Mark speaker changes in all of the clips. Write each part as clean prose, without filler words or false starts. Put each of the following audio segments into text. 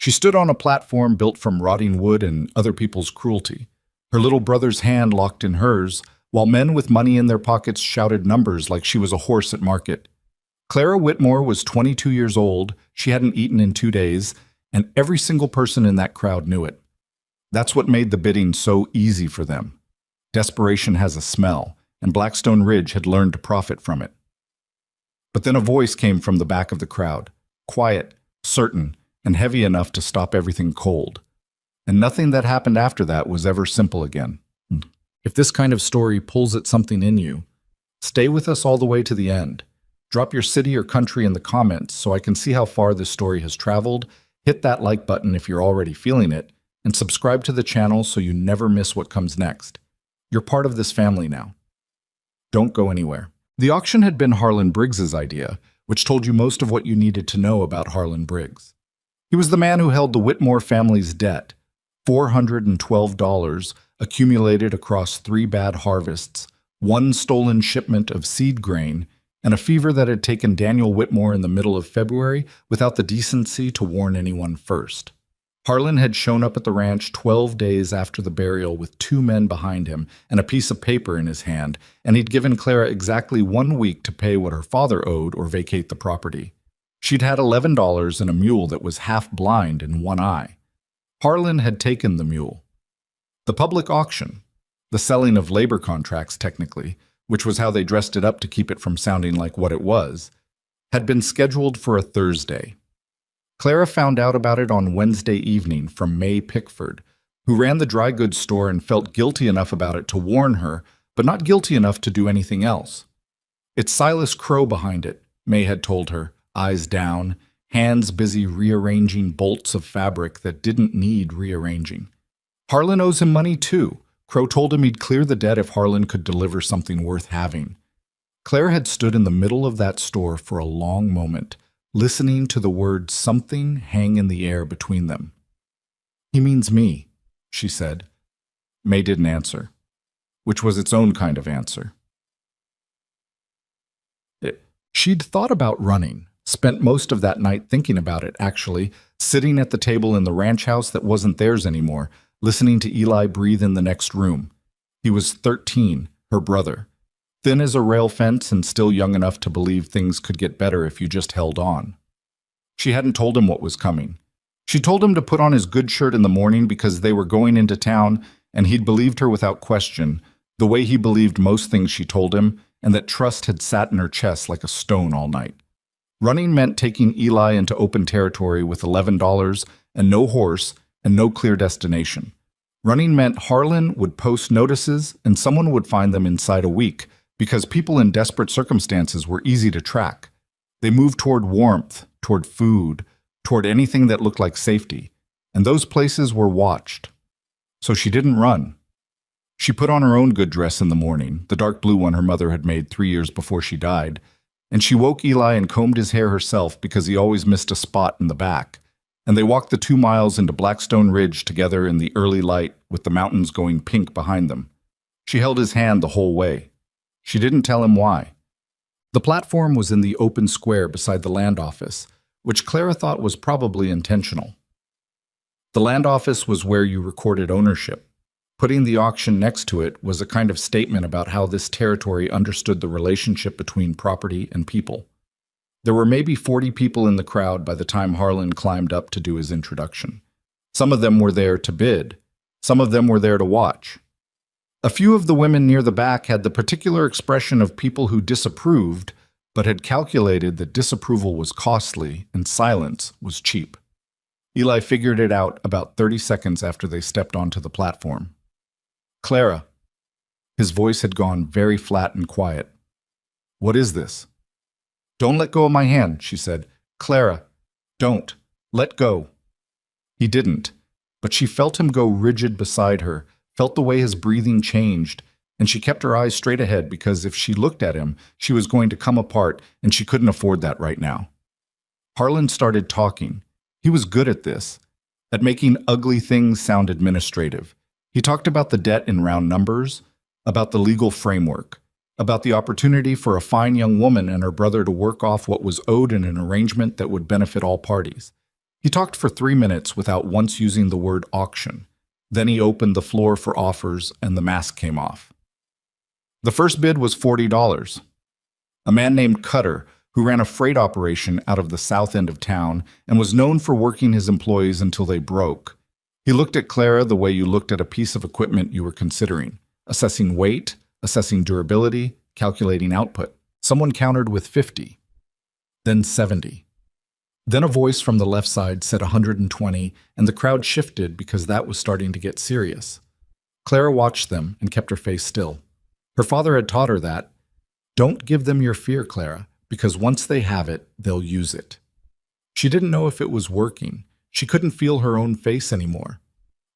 Speaker 1: She stood on a platform built from rotting wood and other people's cruelty, her little brother's hand locked in hers, while men with money in their pockets shouted numbers like she was a horse at market. Clara Whitmore was 22 years old, she hadn't eaten in 2 days, and every single person in that crowd knew it. That's what made the bidding so easy for them. Desperation has a smell, and Blackstone Ridge had learned to profit from it. But then a voice came from the back of the crowd, quiet, certain, and heavy enough to stop everything cold. And nothing that happened after that was ever simple again. If this kind of story pulls at something in you, stay with us all the way to the end. Drop your city or country in the comments so I can see how far this story has traveled. Hit that like button if you're already feeling it, and subscribe to the channel so you never miss what comes next. You're part of this family now. Don't go anywhere. The auction had been Harlan Briggs's idea, which told you most of what you needed to know about Harlan Briggs. He was the man who held the Whitmore family's debt, $412 accumulated across 3 bad harvests, 1 stolen shipment of seed grain, and a fever that had taken Daniel Whitmore in the middle of February without the decency to warn anyone first. Harlan had shown up at the ranch 12 days after the burial with 2 men behind him and a piece of paper in his hand, and he'd given Clara exactly 1 week to pay what her father owed or vacate the property. She'd had $11 and a mule that was half blind in 1 eye. Harlan had taken the mule. The public auction, the selling of labor contracts technically, which was how they dressed it up to keep it from sounding like what it was, had been scheduled for a Thursday. Clara found out about it on Wednesday evening from May Pickford, who ran the dry goods store and felt guilty enough about it to warn her, but not guilty enough to do anything else. It's Silas Crow behind it, May had told her, eyes down, hands busy rearranging bolts of fabric that didn't need rearranging. Harlan owes him money too. Crow told him he'd clear the debt if Harlan could deliver something worth having. Claire had stood in the middle of that store for a long moment, listening to the word something hang in the air between them. "He means me," she said. May didn't answer, which was its own kind of answer. She'd thought about running, spent most of that night thinking about it, actually, sitting at the table in the ranch house that wasn't theirs anymore, listening to Eli breathe in the next room. He was 13, her brother, thin as a rail fence and still young enough to believe things could get better if you just held on. She hadn't told him what was coming. She told him to put on his good shirt in the morning because they were going into town, and he'd believed her without question, the way he believed most things she told him, and that trust had sat in her chest like a stone all night. Running meant taking Eli into open territory with $11 and no horse and no clear destination. Running meant Harlan would post notices and someone would find them inside a week, because people in desperate circumstances were easy to track. They moved toward warmth, toward food, toward anything that looked like safety, and those places were watched. So she didn't run. She put on her own good dress in the morning, the dark blue one her mother had made 3 years before she died, and she woke Eli and combed his hair herself because he always missed a spot in the back, and they walked the 2 miles into Blackstone Ridge together in the early light with the mountains going pink behind them. She held his hand the whole way. She didn't tell him why. The platform was in the open square beside the land office, which Clara thought was probably intentional. The land office was where you recorded ownership. Putting the auction next to it was a kind of statement about how this territory understood the relationship between property and people. There were maybe 40 people in the crowd by the time Harlan climbed up to do his introduction. Some of them were there to bid. Some of them were there to watch. A few of the women near the back had the particular expression of people who disapproved, but had calculated that disapproval was costly and silence was cheap. Eli figured it out about 30 seconds after they stepped onto the platform. "Clara." His voice had gone very flat and quiet. "What is this?" "Don't let go of my hand," she said. "Clara, don't. Let go." He didn't, but she felt him go rigid beside her, felt the way his breathing changed, and she kept her eyes straight ahead because if she looked at him, she was going to come apart, and she couldn't afford that right now. Harlan started talking. He was good at this, at making ugly things sound administrative. He talked about the debt in round numbers, about the legal framework, about the opportunity for a fine young woman and her brother to work off what was owed in an arrangement that would benefit all parties. He talked for 3 minutes without once using the word auction. Then he opened the floor for offers and the mask came off. The first bid was $40. A man named Cutter, who ran a freight operation out of the south end of town and was known for working his employees until they broke. He looked at Clara the way you looked at a piece of equipment you were considering, assessing weight, assessing durability, calculating output. Someone countered with 50, then 70. Then a voice from the left side said 120, and the crowd shifted because that was starting to get serious. Clara watched them and kept her face still. Her father had taught her that, "Don't give them your fear, Clara, because once they have it, they'll use it." She didn't know if it was working. She couldn't feel her own face anymore.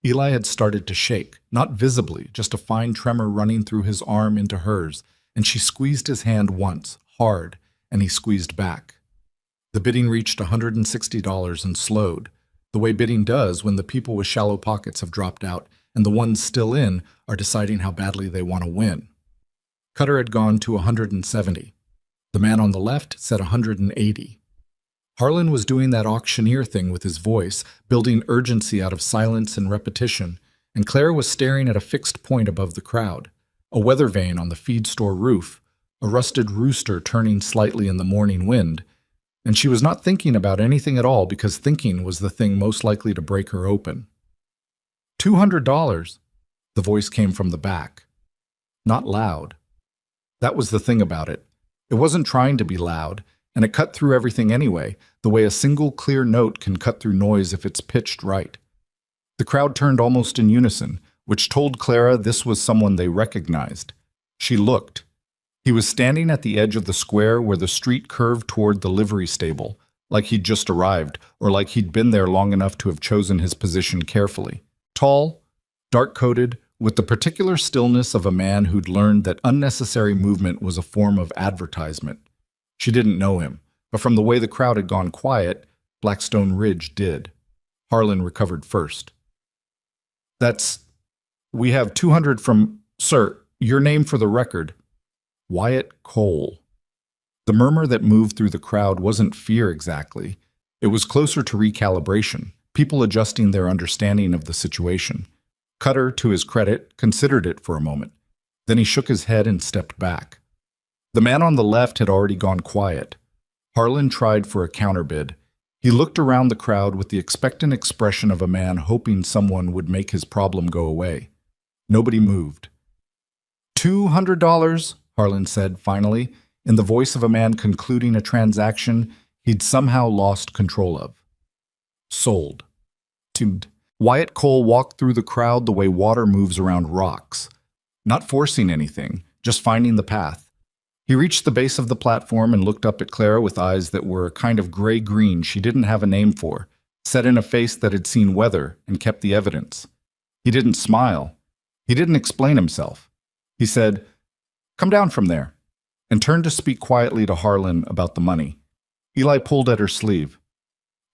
Speaker 1: Eli had started to shake, not visibly, just a fine tremor running through his arm into hers, and she squeezed his hand once, hard, and he squeezed back. The bidding reached $160 and slowed, the way bidding does when the people with shallow pockets have dropped out and the ones still in are deciding how badly they want to win. Cutter had gone to 170. The man on the left said 180. Harlan was doing that auctioneer thing with his voice, building urgency out of silence and repetition, and Clara was staring at a fixed point above the crowd, a weather vane on the feed store roof, a rusted rooster turning slightly in the morning wind, and she was not thinking about anything at all because thinking was the thing most likely to break her open. $200, the voice came from the back. Not loud. That was the thing about it. It wasn't trying to be loud, and it cut through everything anyway, the way a single clear note can cut through noise if it's pitched right. The crowd turned almost in unison, which told Clara this was someone they recognized. She looked. He was standing at the edge of the square where the street curved toward the livery stable, like he'd just arrived, or like he'd been there long enough to have chosen his position carefully. Tall, dark-coated, with the particular stillness of a man who'd learned that unnecessary movement was a form of advertisement. She didn't know him, but from the way the crowd had gone quiet, Blackstone Ridge did. Harlan recovered first. We have 200 from, sir, your name for the record. Wyatt Cole. The murmur that moved through the crowd wasn't fear exactly. It was closer to recalibration, people adjusting their understanding of the situation. Cutter, to his credit, considered it for a moment. Then he shook his head and stepped back. The man on the left had already gone quiet. Harlan tried for a counterbid. He looked around the crowd with the expectant expression of a man hoping someone would make his problem go away. Nobody moved. $200, Harlan said finally, in the voice of a man concluding a transaction he'd somehow lost control of. Sold. Wyatt Cole walked through the crowd the way water moves around rocks, not forcing anything, just finding the path. He reached the base of the platform and looked up at Clara with eyes that were a kind of gray-green she didn't have a name for, set in a face that had seen weather and kept the evidence. He didn't smile. He didn't explain himself. He said, "Come down from there," and turned to speak quietly to Harlan about the money. Eli pulled at her sleeve.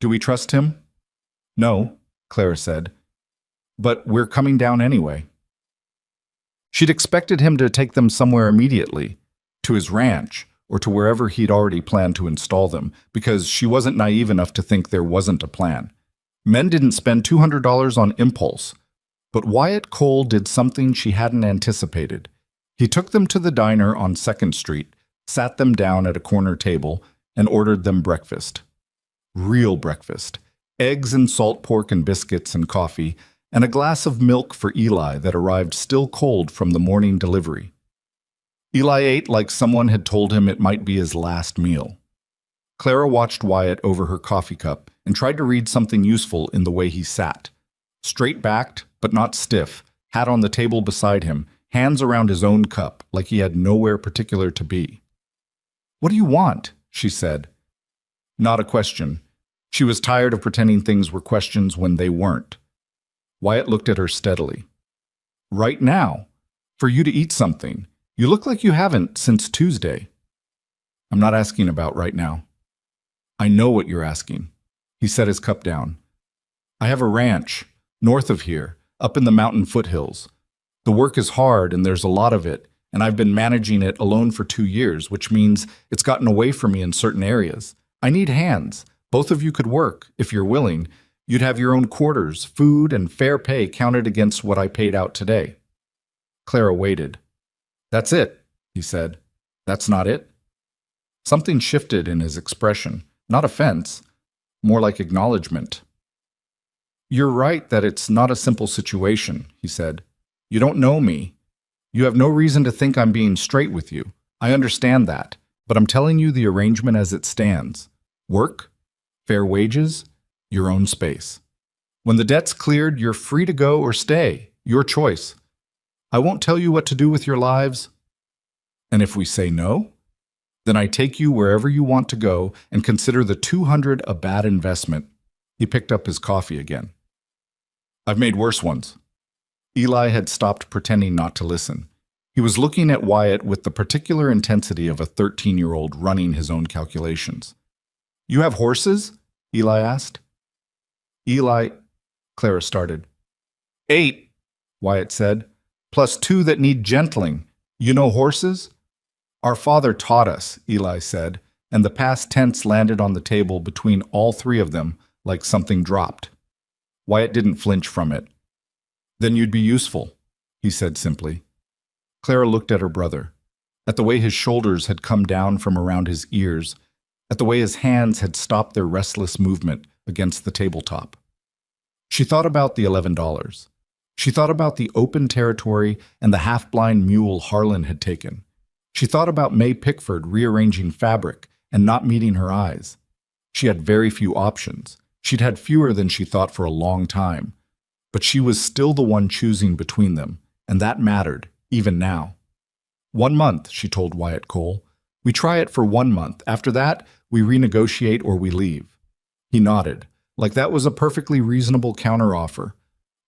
Speaker 1: "Do we trust him?" "No," Clara said. "But we're coming down anyway." She'd expected him to take them somewhere immediately, to his ranch, or to wherever he'd already planned to install them, because she wasn't naive enough to think there wasn't a plan. Men didn't spend $200 on impulse, but Wyatt Cole did something she hadn't anticipated. He took them to the diner on 2nd Street, sat them down at a corner table, and ordered them breakfast. Real breakfast. Eggs and salt pork and biscuits and coffee, and a glass of milk for Eli that arrived still cold from the morning delivery. Eli ate like someone had told him it might be his last meal. Clara watched Wyatt over her coffee cup and tried to read something useful in the way he sat. Straight-backed, but not stiff, hat on the table beside him, hands around his own cup like he had nowhere particular to be. "What do you want?" she said. Not a question. She was tired of pretending things were questions when they weren't. Wyatt looked at her steadily. "Right now. For you to eat something. You look like you haven't since Tuesday." "I'm not asking about right now." "I know what you're asking." He set his cup down. "I have a ranch, north of here, up in the mountain foothills. The work is hard and there's a lot of it, and I've been managing it alone for 2 years, which means it's gotten away from me in certain areas. I need hands, Both of you could work, if you're willing. You'd have your own quarters, food, and fair pay counted against what I paid out today. Clara waited. That's it, he said. That's not it? Something shifted in his expression, not offense, more like acknowledgement. You're right that it's not a simple situation, he said. You don't know me. You have no reason to think I'm being straight with you. I understand that, but I'm telling you the arrangement as it stands. Work, fair wages, your own space. When the debt's cleared, you're free to go or stay, your choice. I won't tell you what to do with your lives. And if we say no, then I take you wherever you want to go and consider the $200 a bad investment. He picked up his coffee again. I've made worse ones. Eli had stopped pretending not to listen. He was looking at Wyatt with the particular intensity of a 13-year-old running his own calculations. You have horses? Eli asked. Eli, Clara started. 8, Wyatt said, plus 2 that need gentling. You know horses? Our father taught us, Eli said, and the past tense landed on the table between all 3 of them like something dropped. Wyatt didn't flinch from it. Then you'd be useful, he said simply. Clara looked at her brother, at the way his shoulders had come down from around his ears, at the way his hands had stopped their restless movement against the tabletop. She thought about the $11. She thought about the open territory and the half-blind mule Harlan had taken. She thought about May Pickford rearranging fabric and not meeting her eyes. She had very few options. She'd had fewer than she thought for a long time. But she was still the one choosing between them, and that mattered, even now. 1 month, she told Wyatt Cole. We try it for 1 month. After that, we renegotiate or we leave. He nodded, like that was a perfectly reasonable counteroffer,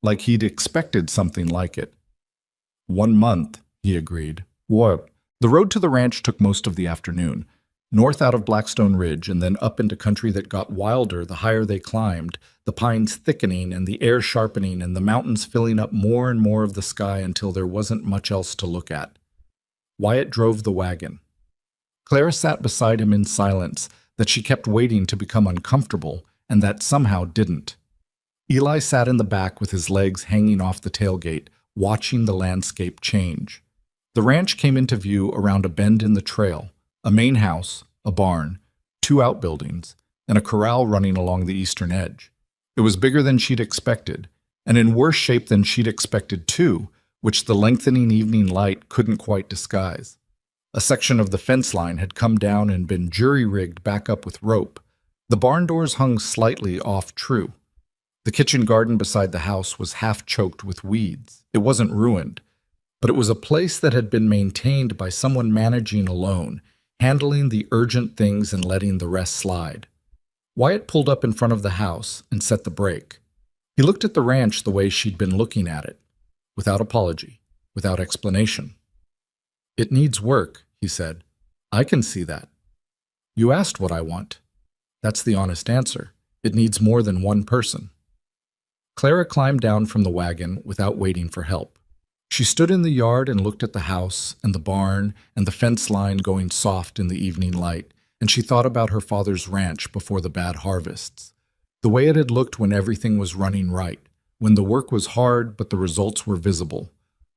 Speaker 1: like he'd expected something like it. 1 month, he agreed. What? The road to the ranch took most of the afternoon, north out of Blackstone Ridge and then up into country that got wilder the higher they climbed, the pines thickening and the air sharpening and the mountains filling up more and more of the sky until there wasn't much else to look at. Wyatt drove the wagon. Clara sat beside him in silence that she kept waiting to become uncomfortable and that somehow didn't. Eli sat in the back with his legs hanging off the tailgate, watching the landscape change. The ranch came into view around a bend in the trail, a main house, a barn, 2 outbuildings, and a corral running along the eastern edge. It was bigger than she'd expected, and in worse shape than she'd expected too, which the lengthening evening light couldn't quite disguise. A section of the fence line had come down and been jury-rigged back up with rope. The barn doors hung slightly off-true. The kitchen garden beside the house was half-choked with weeds. It wasn't ruined, but it was a place that had been maintained by someone managing alone, handling the urgent things and letting the rest slide. Wyatt pulled up in front of the house and set the brake. He looked at the ranch the way she'd been looking at it, without apology, without explanation. It needs work, he said. I can see that. You asked what I want. That's the honest answer. It needs more than one person. Clara climbed down from the wagon without waiting for help. She stood in the yard and looked at the house and the barn and the fence line going soft in the evening light, and she thought about her father's ranch before the bad harvests, the way it had looked when everything was running right, when the work was hard but the results were visible,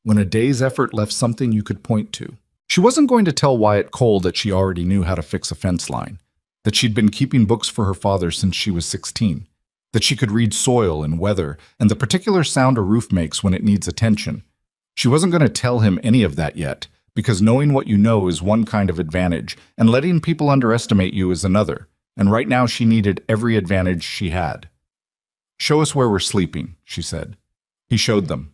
Speaker 1: when a day's effort left something you could point to. She wasn't going to tell Wyatt Cole that she already knew how to fix a fence line, that she'd been keeping books for her father since she was 16, that she could read soil and weather and the particular sound a roof makes when it needs attention. She wasn't going to tell him any of that yet, because knowing what you know is one kind of advantage, and letting people underestimate you is another, and right now she needed every advantage she had. Show us where we're sleeping, she said. He showed them.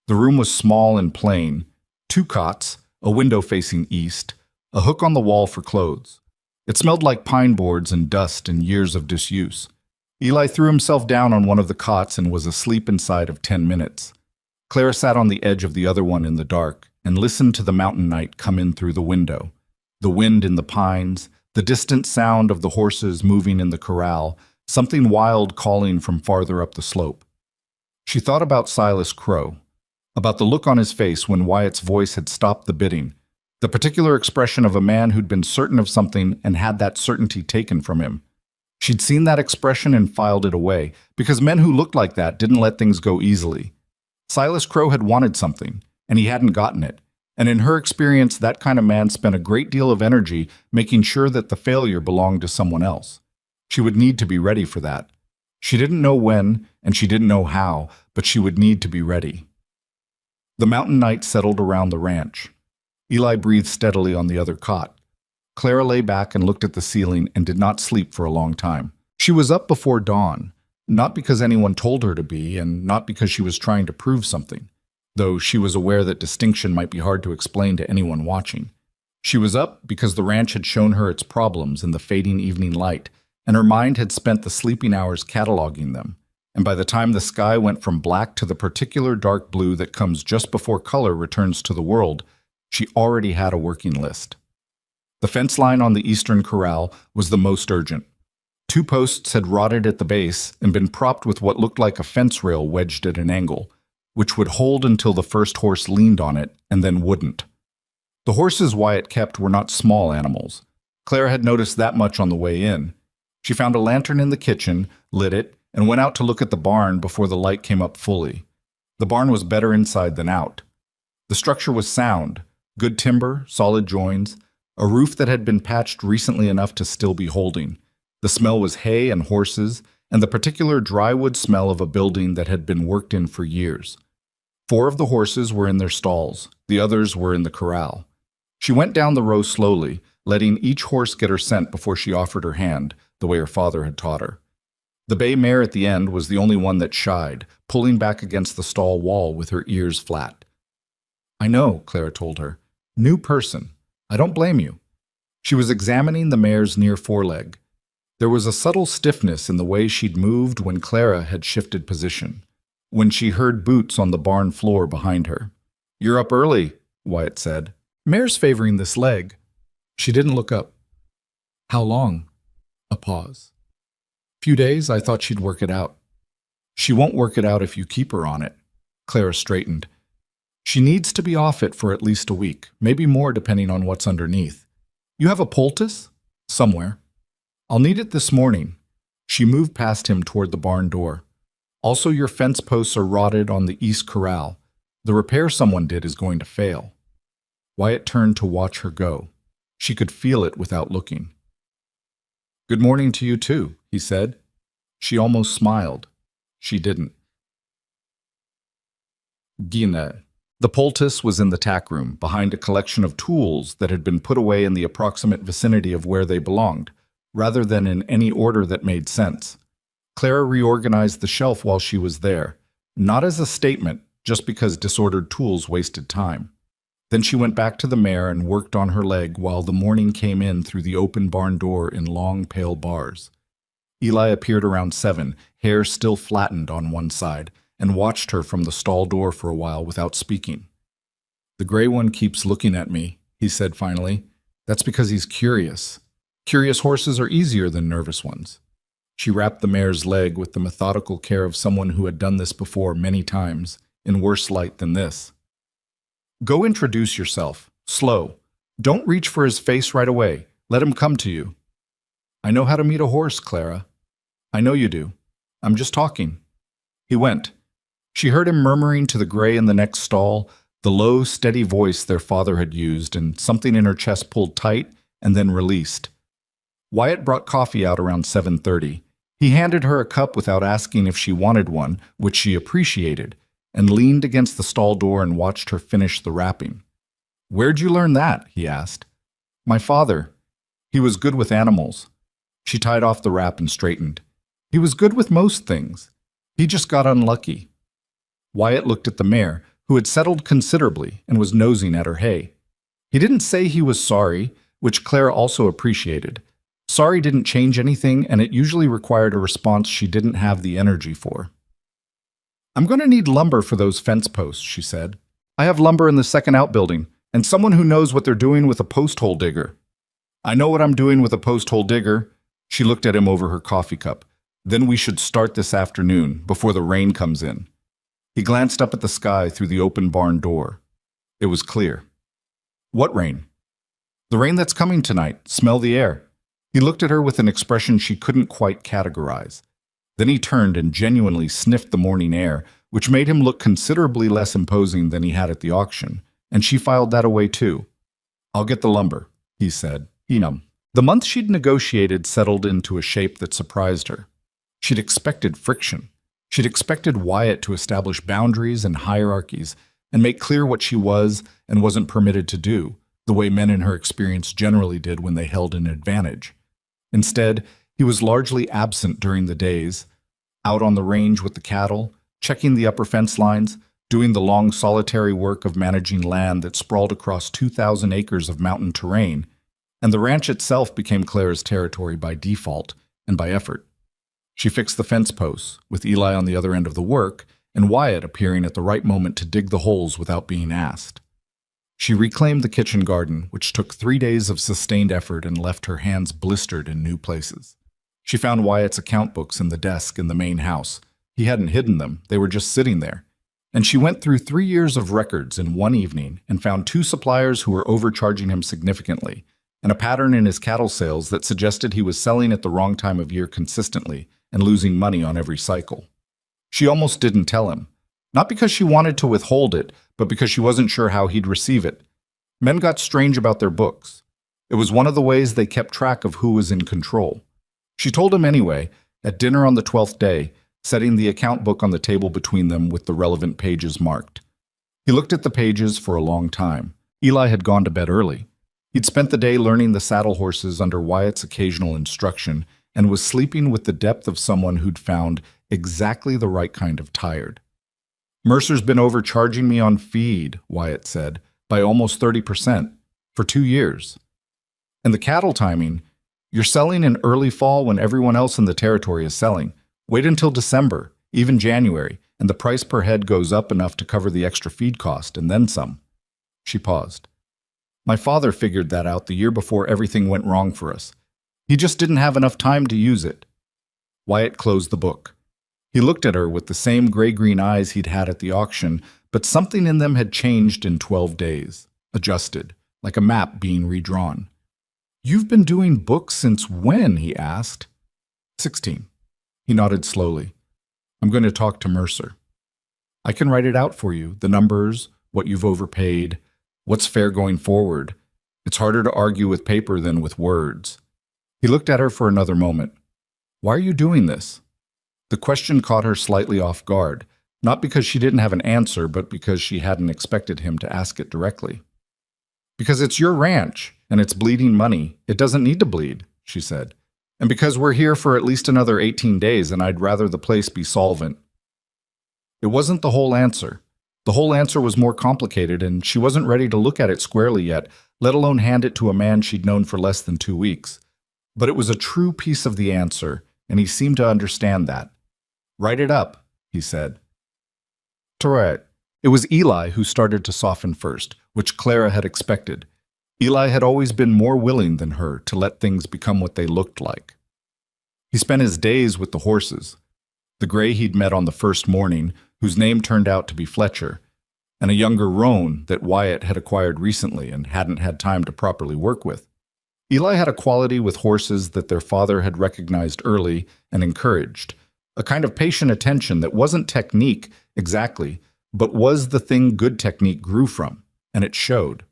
Speaker 1: The room was small and plain, 2 cots, a window facing east, a hook on the wall for clothes. It smelled like pine boards and dust and years of disuse. Eli threw himself down on one of the cots and was asleep inside of 10 minutes. Clara sat on the edge of the other one in the dark and listened to the mountain night come in through the window, the wind in the pines, the distant sound of the horses moving in the corral, something wild calling from farther up the slope. She thought about Silas Crow, about the look on his face when Wyatt's voice had stopped the bidding, the particular expression of a man who'd been certain of something and had that certainty taken from him. She'd seen that expression and filed it away, because men who looked like that didn't let things go easily. Silas Crow had wanted something, and he hadn't gotten it. And in her experience, that kind of man spent a great deal of energy making sure that the failure belonged to someone else. She would need to be ready for that. She didn't know when, and she didn't know how, but she would need to be ready. The mountain night settled around the ranch. Eli breathed steadily on the other cot. Clara lay back and looked at the ceiling and did not sleep for a long time. She was up before dawn, not because anyone told her to be, and not because she was trying to prove something, though she was aware that distinction might be hard to explain to anyone watching. She was up because the ranch had shown her its problems in the fading evening light, and her mind had spent the sleeping hours cataloging them. And by the time the sky went from black to the particular dark blue that comes just before color returns to the world, she already had a working list. The fence line on the eastern corral was the most urgent. 2 posts had rotted at the base and been propped with what looked like a fence rail wedged at an angle, which would hold until the first horse leaned on it and then wouldn't. The horses Wyatt kept were not small animals. Clara had noticed that much on the way in. She found a lantern in the kitchen, lit it, and went out to look at the barn before the light came up fully. The barn was better inside than out. The structure was sound, good timber, solid joins, a roof that had been patched recently enough to still be holding. The smell was hay and horses, and the particular drywood smell of a building that had been worked in for years. 4 of the horses were in their stalls, the others were in the corral. She went down the row slowly, letting each horse get her scent before she offered her hand, the way her father had taught her. The bay mare at the end was the only one that shied, pulling back against the stall wall with her ears flat. "I know," Clara told her. "New person. I don't blame you." She was examining the mare's near foreleg. There was a subtle stiffness in the way she'd moved when Clara had shifted position, when she heard boots on the barn floor behind her. "You're up early," Wyatt said. "Mare's favoring this leg." She didn't look up. "How long?" A pause. "Few days. I thought she'd work it out." "She won't work it out if you keep her on it." Clara straightened. "She needs to be off it for at least a week, maybe more depending on what's underneath. You have a poultice?" "Somewhere." "I'll need it this morning." She moved past him toward the barn door. "Also, your fence posts are rotted on the east corral. The repair someone did is going to fail." Wyatt turned to watch her go. She could feel it without looking. "Good morning to you too," he said. She almost smiled. She didn't. Gina. The poultice was in the tack room, behind a collection of tools that had been put away in the approximate vicinity of where they belonged, rather than in any order that made sense. Clara reorganized the shelf while she was there, not as a statement, just because disordered tools wasted time. Then she went back to the mare and worked on her leg while the morning came in through the open barn door in long, pale bars. Eli appeared around 7, hair still flattened on one side, and watched her from the stall door for a while without speaking. "The gray one keeps looking at me," he said finally. "That's because he's curious. Curious horses are easier than nervous ones." She wrapped the mare's leg with the methodical care of someone who had done this before many times, in worse light than this. "Go introduce yourself. Slow. Don't reach for his face right away. Let him come to you." "I know how to meet a horse, Clara." "I know you do. I'm just talking." He went. She heard him murmuring to the gray in the next stall, the low, steady voice their father had used, and something in her chest pulled tight and then released. Wyatt brought coffee out around 7:30. He handed her a cup without asking if she wanted one, which she appreciated, and leaned against the stall door and watched her finish the wrapping. "Where'd you learn that?" he asked. "My father. He was good with animals." She tied off the wrap and straightened. "He was good with most things. He just got unlucky." Wyatt looked at the mare, who had settled considerably and was nosing at her hay. He didn't say he was sorry, which Clara also appreciated. Sorry didn't change anything, and it usually required a response she didn't have the energy for. "I'm going to need lumber for those fence posts," she said. "I have lumber in the second outbuilding, and someone who knows what they're doing with a post hole digger." "I know what I'm doing with a post hole digger." She looked at him over her coffee cup. "Then we should start this afternoon, before the rain comes in." He glanced up at the sky through the open barn door. It was clear. "What rain?" "The rain that's coming tonight. Smell the air." He looked at her with an expression she couldn't quite categorize. Then he turned and genuinely sniffed the morning air, which made him look considerably less imposing than he had at the auction, and she filed that away too. "I'll get the lumber," he said. The month she'd negotiated settled into a shape that surprised her. She'd expected friction. She'd expected Wyatt to establish boundaries and hierarchies and make clear what she was and wasn't permitted to do, the way men in her experience generally did when they held an advantage. Instead, he was largely absent during the days, out on the range with the cattle, checking the upper fence lines, doing the long solitary work of managing land that sprawled across 2,000 acres of mountain terrain, and the ranch itself became Clara's territory by default and by effort. She fixed the fence posts, with Eli on the other end of the work, and Wyatt appearing at the right moment to dig the holes without being asked. She reclaimed the kitchen garden, which took 3 days of sustained effort and left her hands blistered in new places. She found Wyatt's account books in the desk in the main house. He hadn't hidden them, they were just sitting there. And she went through 3 years of records in one evening and found 2 suppliers who were overcharging him significantly, and a pattern in his cattle sales that suggested he was selling at the wrong time of year consistently and losing money on every cycle. She almost didn't tell him, not because she wanted to withhold it, but because she wasn't sure how he'd receive it. Men got strange about their books. It was one of the ways they kept track of who was in control. She told him anyway, at dinner on the 12th day, setting the account book on the table between them with the relevant pages marked. He looked at the pages for a long time. Eli had gone to bed early. He'd spent the day learning the saddle horses under Wyatt's occasional instruction and was sleeping with the depth of someone who'd found exactly the right kind of tired. "Mercer's been overcharging me on feed," Wyatt said, "by almost 30% for 2 years. And the cattle timing, you're selling in early fall when everyone else in the territory is selling. Wait until December, even January, and the price per head goes up enough to cover the extra feed cost, and then some." She paused. "My father figured that out the year before everything went wrong for us. He just didn't have enough time to use it." Wyatt closed the book. He looked at her with the same gray-green eyes he'd had at the auction, but something in them had changed in 12 days, adjusted, like a map being redrawn. "You've been doing books since when?" he asked. 16. He nodded slowly. "I'm going to talk to Mercer. I can write it out for you, the numbers, what you've overpaid, what's fair going forward. It's harder to argue with paper than with words." He looked at her for another moment. "Why are you doing this?" The question caught her slightly off guard, not because she didn't have an answer, but because she hadn't expected him to ask it directly. "Because it's your ranch, and it's bleeding money. It doesn't need to bleed," she said. "And because we're here for at least another 18 days, and I'd rather the place be solvent." It wasn't the whole answer. The whole answer was more complicated, and she wasn't ready to look at it squarely yet, let alone hand it to a man she'd known for less than 2 weeks. But it was a true piece of the answer, and he seemed to understand that. "Write it up," he said. Right. It was Eli who started to soften first, which Clara had expected. Eli had always been more willing than her to let things become what they looked like. He spent his days with the horses, the gray he'd met on the first morning, whose name turned out to be Fletcher, and a younger roan that Wyatt had acquired recently and hadn't had time to properly work with. Eli had a quality with horses that their father had recognized early and encouraged, a kind of patient attention that wasn't technique exactly, but was the thing good technique grew from, and it showed.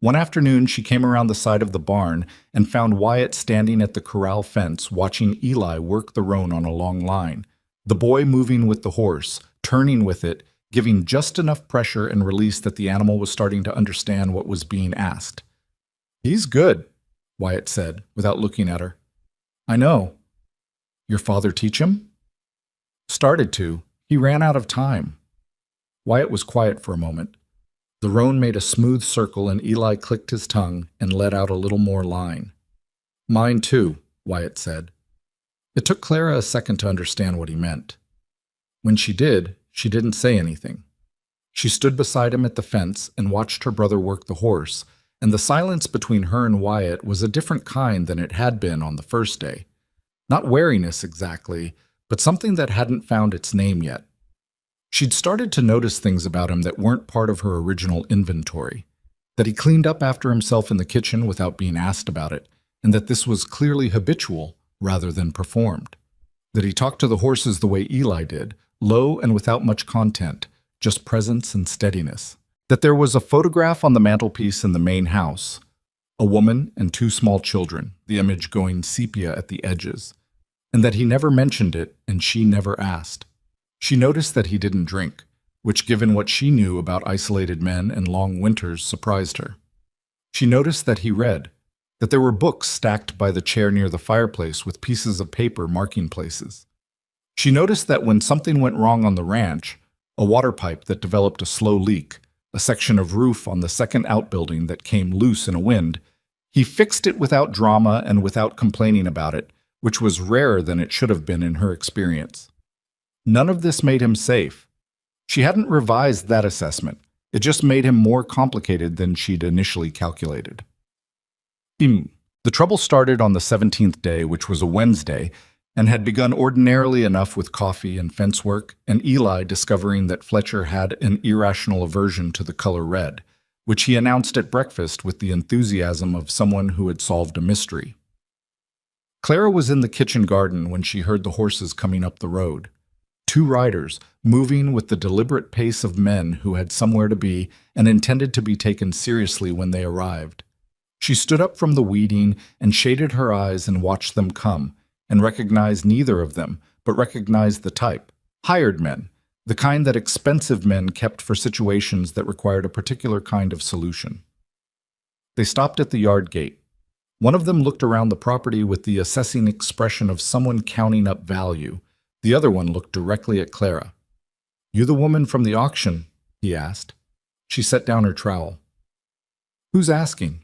Speaker 1: One afternoon, she came around the side of the barn and found Wyatt standing at the corral fence watching Eli work the roan on a long line, the boy moving with the horse, turning with it, giving just enough pressure and release that the animal was starting to understand what was being asked. "He's good," Wyatt said, without looking at her. "I know." "Your father teach him?" "Started to. He ran out of time." Wyatt was quiet for a moment. The roan made a smooth circle and Eli clicked his tongue and let out a little more line. "Mine too," Wyatt said. It took Clara a second to understand what he meant. When she did, she didn't say anything. She stood beside him at the fence and watched her brother work the horse, and the silence between her and Wyatt was a different kind than it had been on the first day. Not wariness exactly, but something that hadn't found its name yet. She'd started to notice things about him that weren't part of her original inventory, that he cleaned up after himself in the kitchen without being asked about it, and that this was clearly habitual rather than performed. That he talked to the horses the way Eli did, low and without much content, just presence and steadiness. That there was a photograph on the mantelpiece in the main house, a woman and two small children, the image going sepia at the edges, and that he never mentioned it and she never asked. She noticed that he didn't drink, which, given what she knew about isolated men and long winters, surprised her. She noticed that he read, that there were books stacked by the chair near the fireplace with pieces of paper marking places. She noticed that when something went wrong on the ranch, a water pipe that developed a slow leak, a section of roof on the second outbuilding that came loose in a wind, he fixed it without drama and without complaining about it, which was rarer than it should have been in her experience. None of this made him safe. She hadn't revised that assessment. It just made him more complicated than she'd initially calculated. The trouble started on the 17th day, which was a Wednesday, and had begun ordinarily enough with coffee and fence work, and Eli discovering that Fletcher had an irrational aversion to the color red, which he announced at breakfast with the enthusiasm of someone who had solved a mystery. Clara was in the kitchen garden when she heard the horses coming up the road. Two riders, moving with the deliberate pace of men who had somewhere to be and intended to be taken seriously when they arrived. She stood up from the weeding and shaded her eyes and watched them come, and recognized neither of them, but recognized the type. Hired men, the kind that expensive men kept for situations that required a particular kind of solution. They stopped at the yard gate. One of them looked around the property with the assessing expression of someone counting up value. The other one looked directly at Clara. "You the woman from the auction?" he asked. She set down her trowel. "Who's asking?"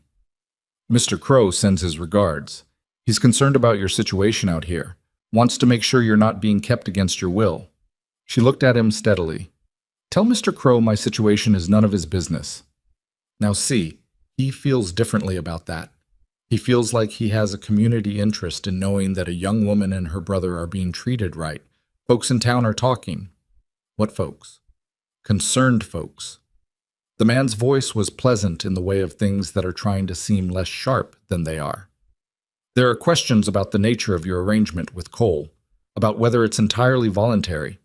Speaker 1: "Mr. Crow sends his regards. He's concerned about your situation out here. Wants to make sure you're not being kept against your will." She looked at him steadily. "Tell Mr. Crow my situation is none of his business." Now see, he feels differently about that. He feels like he has a community interest in knowing that a young woman and her brother are being treated right. Folks in town are talking. What folks? Concerned folks. The man's voice was pleasant in the way of things that are trying to seem less sharp than they are. "There are questions about the nature of your arrangement with Cole, about whether it's entirely voluntary."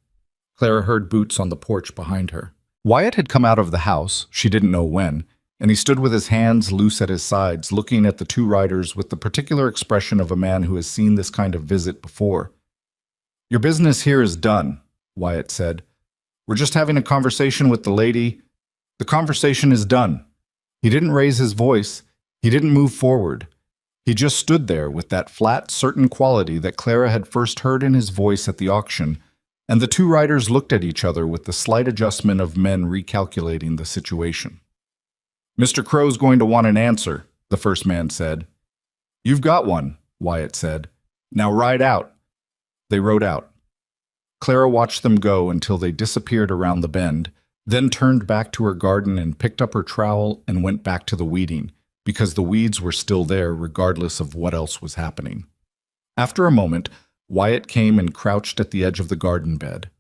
Speaker 1: Clara heard boots on the porch behind her. Wyatt had come out of the house, she didn't know when, and he stood with his hands loose at his sides, looking at the two riders with the particular expression of a man who has seen this kind of visit before. "Your business here is done," Wyatt said. "We're just having a conversation with the lady. The conversation is done." He didn't raise his voice. He didn't move forward. He just stood there with that flat, certain quality that Clara had first heard in his voice at the auction, and the two riders looked at each other with the slight adjustment of men recalculating the situation. "Mr. Crow's going to want an answer," the first man said. "You've got one," Wyatt said. "Now ride out." They rode out. Clara watched them go until they disappeared around the bend, then turned back to her garden and picked up her trowel and went back to the weeding, because the weeds were still there regardless of what else was happening. After a moment, Wyatt came and crouched at the edge of the garden bed.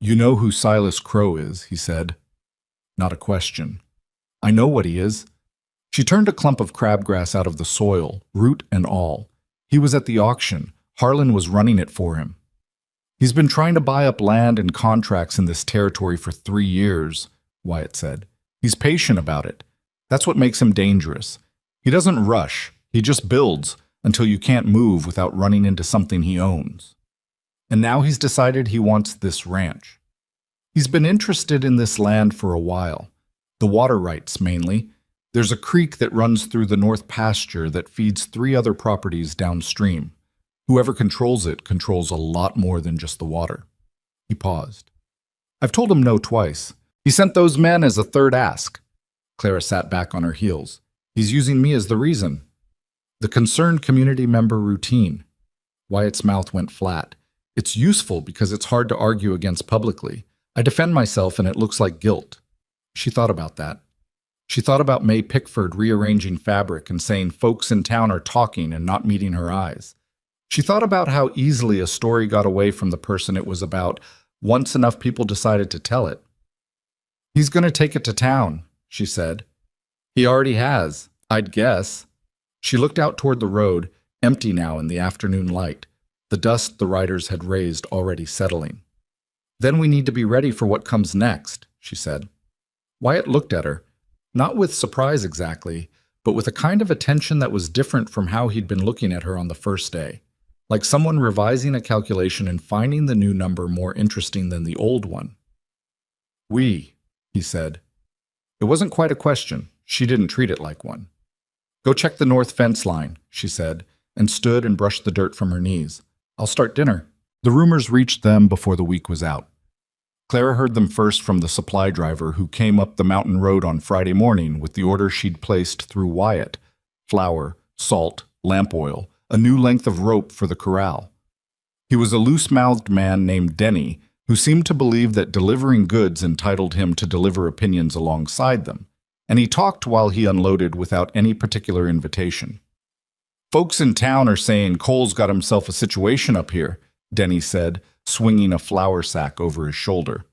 Speaker 1: "You know who Silas Crow is," he said. Not a question. "I know what he is." She turned a clump of crabgrass out of the soil, root and all. "He was at the auction. Harlan was running it for him. He's been trying to buy up land and contracts in this territory for 3 years, Wyatt said. He's patient about it. That's what makes him dangerous. He doesn't rush. He just builds until you can't move without running into something he owns. And now he's decided he wants this ranch. He's been interested in this land for a while. The water rights, mainly. There's a creek that runs through the north pasture that feeds 3 other properties downstream. Whoever controls it controls a lot more than just the water. He paused. I've told him no twice. He sent those men as a third ask. Clara sat back on her heels. He's using me as the reason. The concerned community member routine. Wyatt's mouth went flat. It's useful because it's hard to argue against publicly. I defend myself and it looks like guilt. She thought about that. She thought about May Pickford rearranging fabric and saying folks in town are talking and not meeting her eyes. She thought about how easily a story got away from the person it was about once enough people decided to tell it. He's going to take it to town, she said. He already has, I'd guess. She looked out toward the road, empty now in the afternoon light, the dust the riders had raised already settling. "Then we need to be ready for what comes next," she said. Wyatt looked at her, not with surprise exactly, but with a kind of attention that was different from how he'd been looking at her on the first day, like someone revising a calculation and finding the new number more interesting than the old one. "We," he said. It wasn't quite a question. She didn't treat it like one. "Go check the north fence line," she said, and stood and brushed the dirt from her knees. "I'll start dinner." The rumors reached them before the week was out. Clara heard them first from the supply driver who came up the mountain road on Friday morning with the order she'd placed through Wyatt: flour, salt, lamp oil, a new length of rope for the corral. He was a loose-mouthed man named Denny who seemed to believe that delivering goods entitled him to deliver opinions alongside them, and he talked while he unloaded without any particular invitation. "Folks in town are saying Cole's got himself a situation up here," Denny said, swinging a flour sack over his shoulder.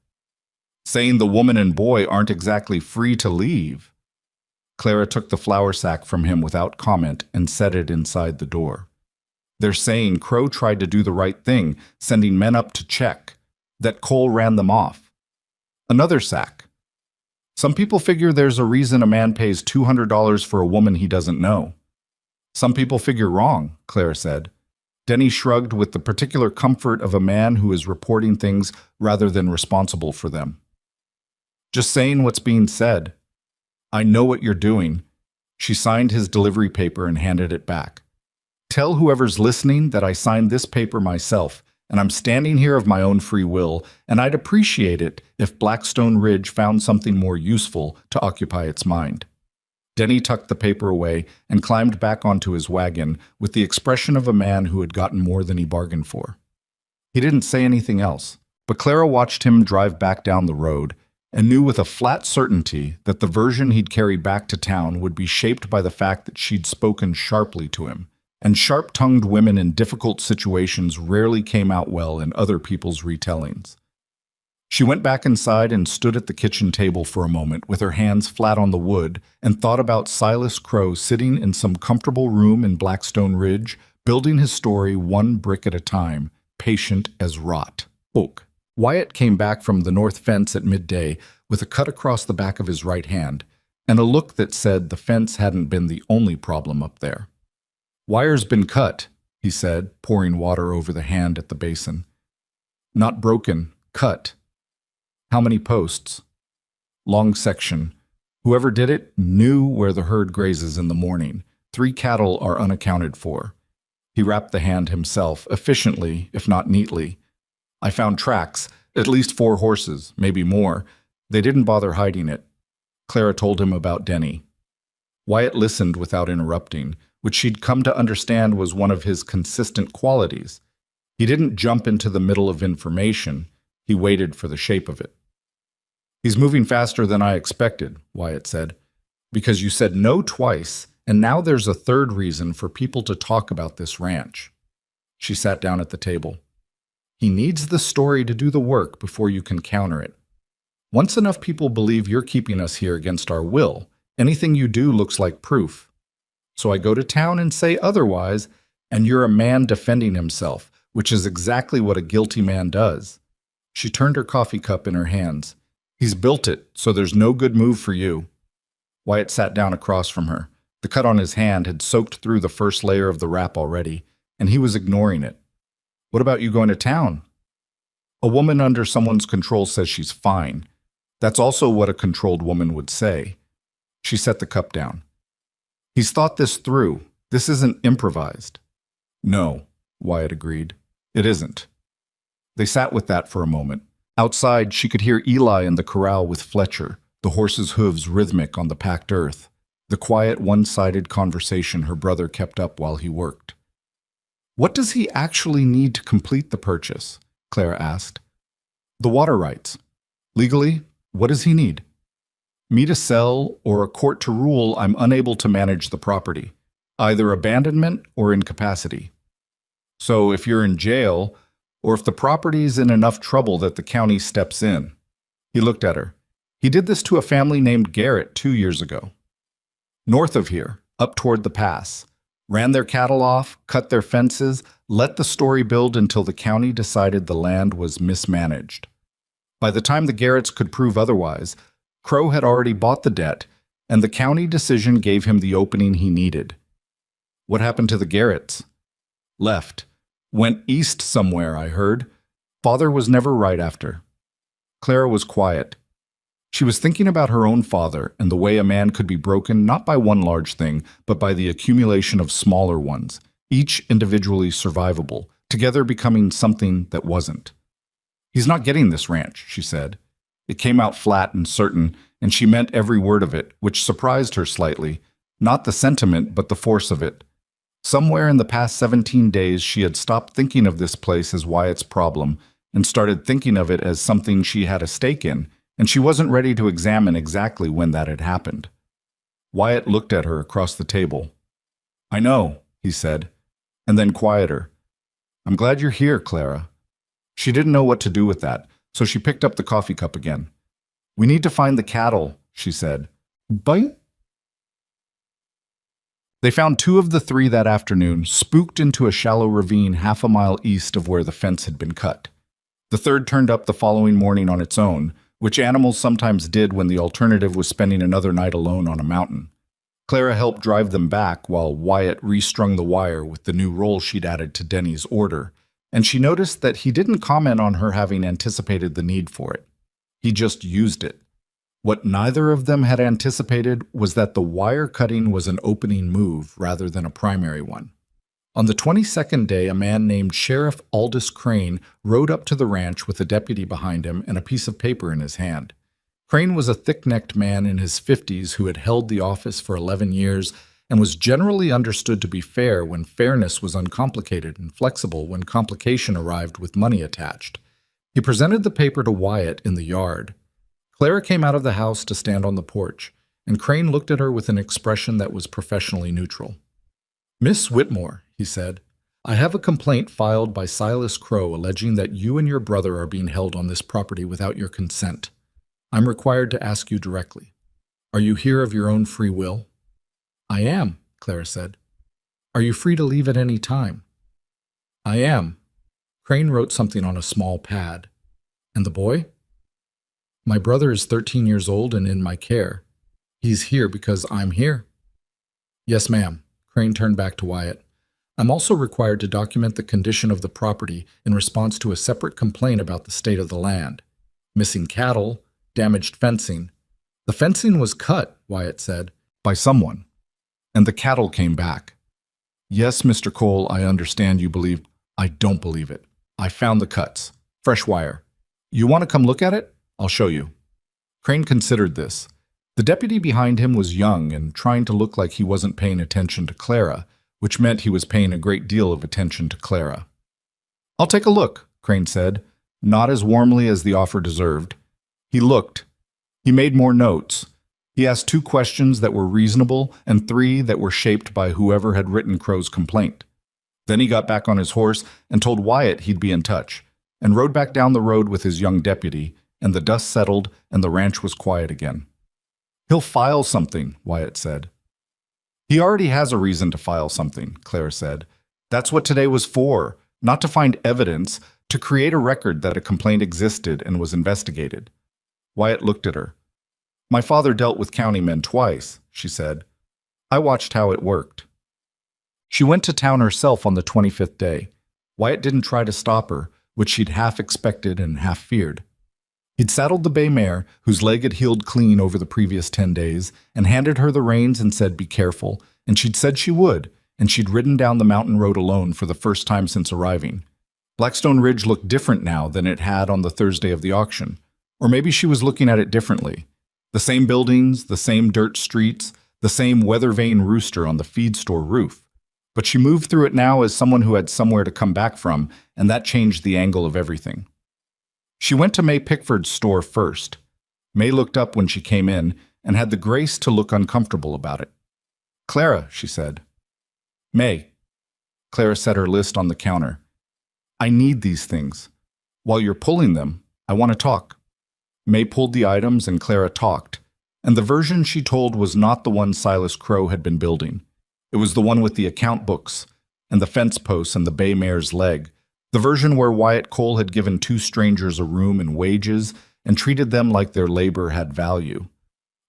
Speaker 1: "Saying the woman and boy aren't exactly free to leave." Clara took the flour sack from him without comment and set it inside the door. "They're saying Crow tried to do the right thing, sending men up to check, that Cole ran them off." Another sack. "Some people figure there's a reason a man pays $200 for a woman he doesn't know." "Some people figure wrong," Clara said. Denny shrugged with the particular comfort of a man who is reporting things rather than responsible for them. "Just saying what's being said." "I know what you're doing." She signed his delivery paper and handed it back. "Tell whoever's listening that I signed this paper myself, and I'm standing here of my own free will, and I'd appreciate it if Blackstone Ridge found something more useful to occupy its mind." Denny tucked the paper away and climbed back onto his wagon with the expression of a man who had gotten more than he bargained for. He didn't say anything else, but Clara watched him drive back down the road and knew with a flat certainty that the version he'd carried back to town would be shaped by the fact that she'd spoken sharply to him, and sharp-tongued women in difficult situations rarely came out well in other people's retellings. She went back inside and stood at the kitchen table for a moment with her hands flat on the wood and thought about Silas Crow sitting in some comfortable room in Blackstone Ridge, building his story one brick at a time, patient as rot oak. Wyatt came back from the north fence at midday with a cut across the back of his right hand and a look that said the fence hadn't been the only problem up there. "Wire's been cut," he said, pouring water over the hand at the basin. "Not broken, cut." "How many posts?" "Long section. Whoever did it knew where the herd grazes in the morning. 3 cattle are unaccounted for." He wrapped the hand himself, efficiently, if not neatly. "I found tracks, at least 4 horses, maybe more. They didn't bother hiding it." Clara told him about Denny. Wyatt listened without interrupting, which she'd come to understand was one of his consistent qualities. He didn't jump into the middle of information. He waited for the shape of it. "He's moving faster than I expected," Wyatt said, "because you said no twice, and now there's a third reason for people to talk about this ranch." She sat down at the table. "He needs the story to do the work before you can counter it. Once enough people believe you're keeping us here against our will, anything you do looks like proof. So I go to town and say otherwise, and you're a man defending himself, which is exactly what a guilty man does." She turned her coffee cup in her hands. "He's built it, so there's no good move for you." Wyatt sat down across from her. The cut on his hand had soaked through the first layer of the wrap already, and he was ignoring it. "What about you going to town?" "A woman under someone's control says she's fine. That's also what a controlled woman would say." She set the cup down. "He's thought this through. This isn't improvised." "No," Wyatt agreed. "It isn't." They sat with that for a moment. Outside, she could hear Eli in the corral with Fletcher, the horse's hooves rhythmic on the packed earth, the quiet, one-sided conversation her brother kept up while he worked. "What does he actually need to complete the purchase?" Clara asked. "The water rights. Legally, what does he need?" "Me to sell or a court to rule I'm unable to manage the property, either abandonment or incapacity. So if you're in jail, or if the property's in enough trouble that the county steps in." He looked at her. "He did this to a family named Garrett 2 years ago. North of here, up toward the pass. ran their cattle off, cut their fences, let the story build until the county decided the land was mismanaged. By the time the Garretts could prove otherwise, Crow had already bought the debt, and the county decision gave him the opening he needed. What happened to the Garretts? Left. Went east somewhere, I heard. Father was never right after. Clara was quiet. She was thinking about her own father and the way a man could be broken not by one large thing, but by the accumulation of smaller ones, each individually survivable, together becoming something that wasn't. He's not getting this ranch, she said. It came out flat and certain, and she meant every word of it, which surprised her slightly, not the sentiment, but the force of it. Somewhere in the past 17 days, she had stopped thinking of this place as Wyatt's problem and started thinking of it as something she had a stake in, and she wasn't ready to examine exactly when that had happened. Wyatt looked at her across the table. I know, he said, and then quieter. I'm glad you're here, Clara. She didn't know what to do with that, so she picked up the coffee cup again. We need to find the cattle, she said. Bite? They found 2 of the 3 that afternoon, spooked into a shallow ravine half a mile east of where the fence had been cut. The 3rd turned up the following morning on its own, which animals sometimes did when the alternative was spending another night alone on a mountain. Clara helped drive them back while Wyatt restrung the wire with the new roll she'd added to Denny's order, and she noticed that he didn't comment on her having anticipated the need for it. He just used it. What neither of them had anticipated was that the wire cutting was an opening move rather than a primary one. On the 22nd day, a man named Sheriff Aldous Crane rode up to the ranch with a deputy behind him and a piece of paper in his hand. Crane was a thick-necked man in his 50s who had held the office for 11 years and was generally understood to be fair when fairness was uncomplicated and flexible when complication arrived with money attached. He presented the paper to Wyatt in the yard. Clara came out of the house to stand on the porch, and Crane looked at her with an expression that was professionally neutral. Miss Whitmore, he said, I have a complaint filed by Silas Crow alleging that you and your brother are being held on this property without your consent. I'm required to ask you directly. Are you here of your own free will? I am, Clara said. Are you free to leave at any time? I am. Crane wrote something on a small pad. And the boy? My brother is 13 years old and in my care. He's here because I'm here. Yes, ma'am. Crane turned back to Wyatt. I'm also required to document the condition of the property in response to a separate complaint about the state of the land. Missing cattle, damaged fencing. The fencing was cut, Wyatt said, by someone. And the cattle came back. Yes, Mr. Cole, I understand you believe. I don't believe it. I found the cuts. Fresh wire. You want to come look at it? I'll show you. Crane considered this. The deputy behind him was young and trying to look like he wasn't paying attention to Clara, which meant he was paying a great deal of attention to Clara. I'll take a look, Crane said, not as warmly as the offer deserved. He looked. He made more notes. He asked 2 questions that were reasonable and 3 that were shaped by whoever had written Crow's complaint. Then he got back on his horse and told Wyatt he'd be in touch, and rode back down the road with his young deputy, and the dust settled and the ranch was quiet again. He'll file something, Wyatt said. He already has a reason to file something, Clara said. That's what today was for, not to find evidence, to create a record that a complaint existed and was investigated. Wyatt looked at her. My father dealt with county men twice, she said. I watched how it worked. She went to town herself on the 25th day. Wyatt didn't try to stop her, which she'd half expected and half feared. He'd saddled the bay mare, whose leg had healed clean over the previous 10 days, and handed her the reins and said, be careful, and she'd said she would, and she'd ridden down the mountain road alone for the first time since arriving. Blackstone Ridge looked different now than it had on the Thursday of the auction, or maybe she was looking at it differently. The same buildings, the same dirt streets, the same weather-vane rooster on the feed store roof. But she moved through it now as someone who had somewhere to come back from, and that changed the angle of everything. She went to May Pickford's store first. May looked up when she came in and had the grace to look uncomfortable about it. Clara, she said. May. Clara set her list on the counter. I need these things. While you're pulling them, I want to talk. May pulled the items and Clara talked, and the version she told was not the one Silas Crow had been building. It was the one with the account books, and the fence posts and the bay mare's leg, the version where Wyatt Cole had given two strangers a room and wages and treated them like their labor had value.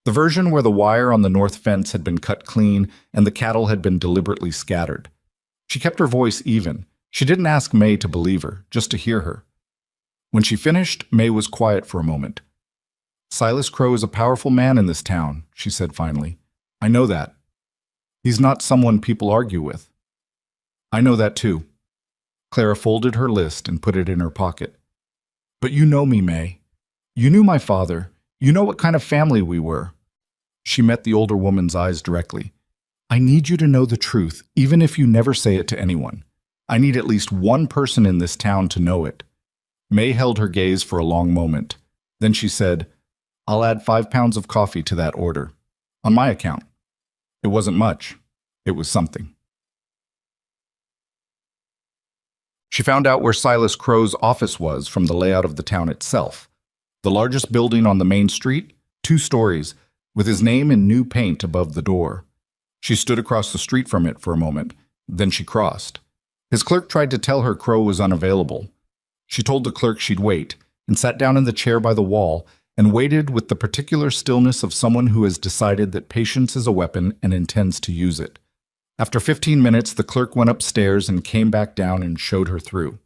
Speaker 1: The version where the wire on the north fence had been cut clean and the cattle had been deliberately scattered. She kept her voice even. She didn't ask May to believe her, just to hear her. When she finished, May was quiet for a moment. "Silas Crow is a powerful man in this town," she said finally. "I know that. He's not someone people argue with." "I know that too." Clara folded her list and put it in her pocket. "But you know me, May. You knew my father. You know what kind of family we were." She met the older woman's eyes directly. "I need you to know the truth, even if you never say it to anyone. I need at least one person in this town to know it." May held her gaze for a long moment. Then she said, "I'll add 5 pounds of coffee to that order. On my account." It wasn't much. It was something. She found out where Silas Crow's office was from the layout of the town itself. The largest building on the main street, 2 stories, with his name in new paint above the door. She stood across the street from it for a moment, then she crossed. His clerk tried to tell her Crow was unavailable. She told the clerk she'd wait, and sat down in the chair by the wall, and waited with the particular stillness of someone who has decided that patience is a weapon and intends to use it. After 15 minutes, the clerk went upstairs and came back down and showed her through.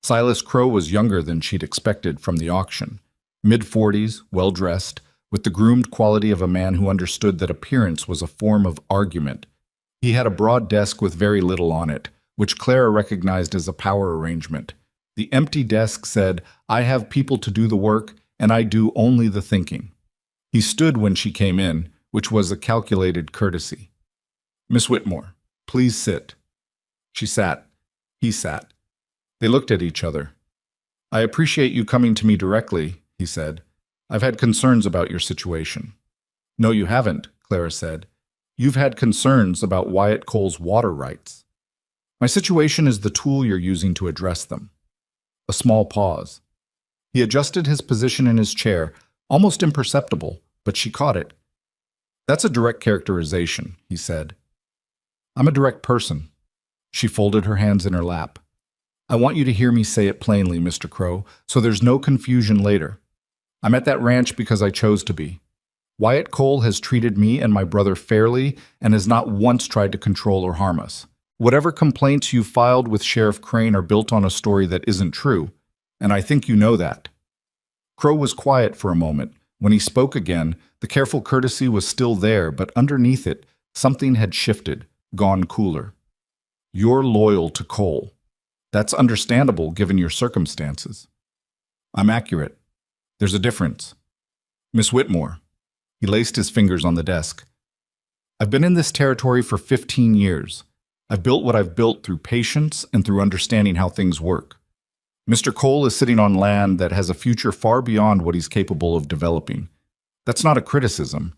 Speaker 1: Silas Crow was younger than she'd expected from the auction. Mid-40s, well-dressed, with the groomed quality of a man who understood that appearance was a form of argument. He had a broad desk with very little on it, which Clara recognized as a power arrangement. The empty desk said, "I have people to do the work, and I do only the thinking." He stood when she came in, which was a calculated courtesy. "Miss Whitmore, please sit." She sat. He sat. They looked at each other. "I appreciate you coming to me directly," he said. "I've had concerns about your situation." "No, you haven't," Clara said. "You've had concerns about Wyatt Cole's water rights. My situation is the tool you're using to address them." A small pause. He adjusted his position in his chair, almost imperceptible, but she caught it. "That's a direct characterization," he said. "I'm a direct person." She folded her hands in her lap. "I want you to hear me say it plainly, Mr. Crow, so there's no confusion later. I'm at that ranch because I chose to be. Wyatt Cole has treated me and my brother fairly and has not once tried to control or harm us. Whatever complaints you filed with Sheriff Crane are built on a story that isn't true, and I think you know that." Crow was quiet for a moment. When he spoke again, the careful courtesy was still there, but underneath it, something had shifted, gone cooler. "You're loyal to Cole. That's understandable given your circumstances." "I'm accurate. There's a difference. Miss Whitmore." He laced his fingers on the desk. "I've been in this territory for 15 years. I've built what I've built through patience and through understanding how things work. Mr. Cole is sitting on land that has a future far beyond what he's capable of developing. That's not a criticism.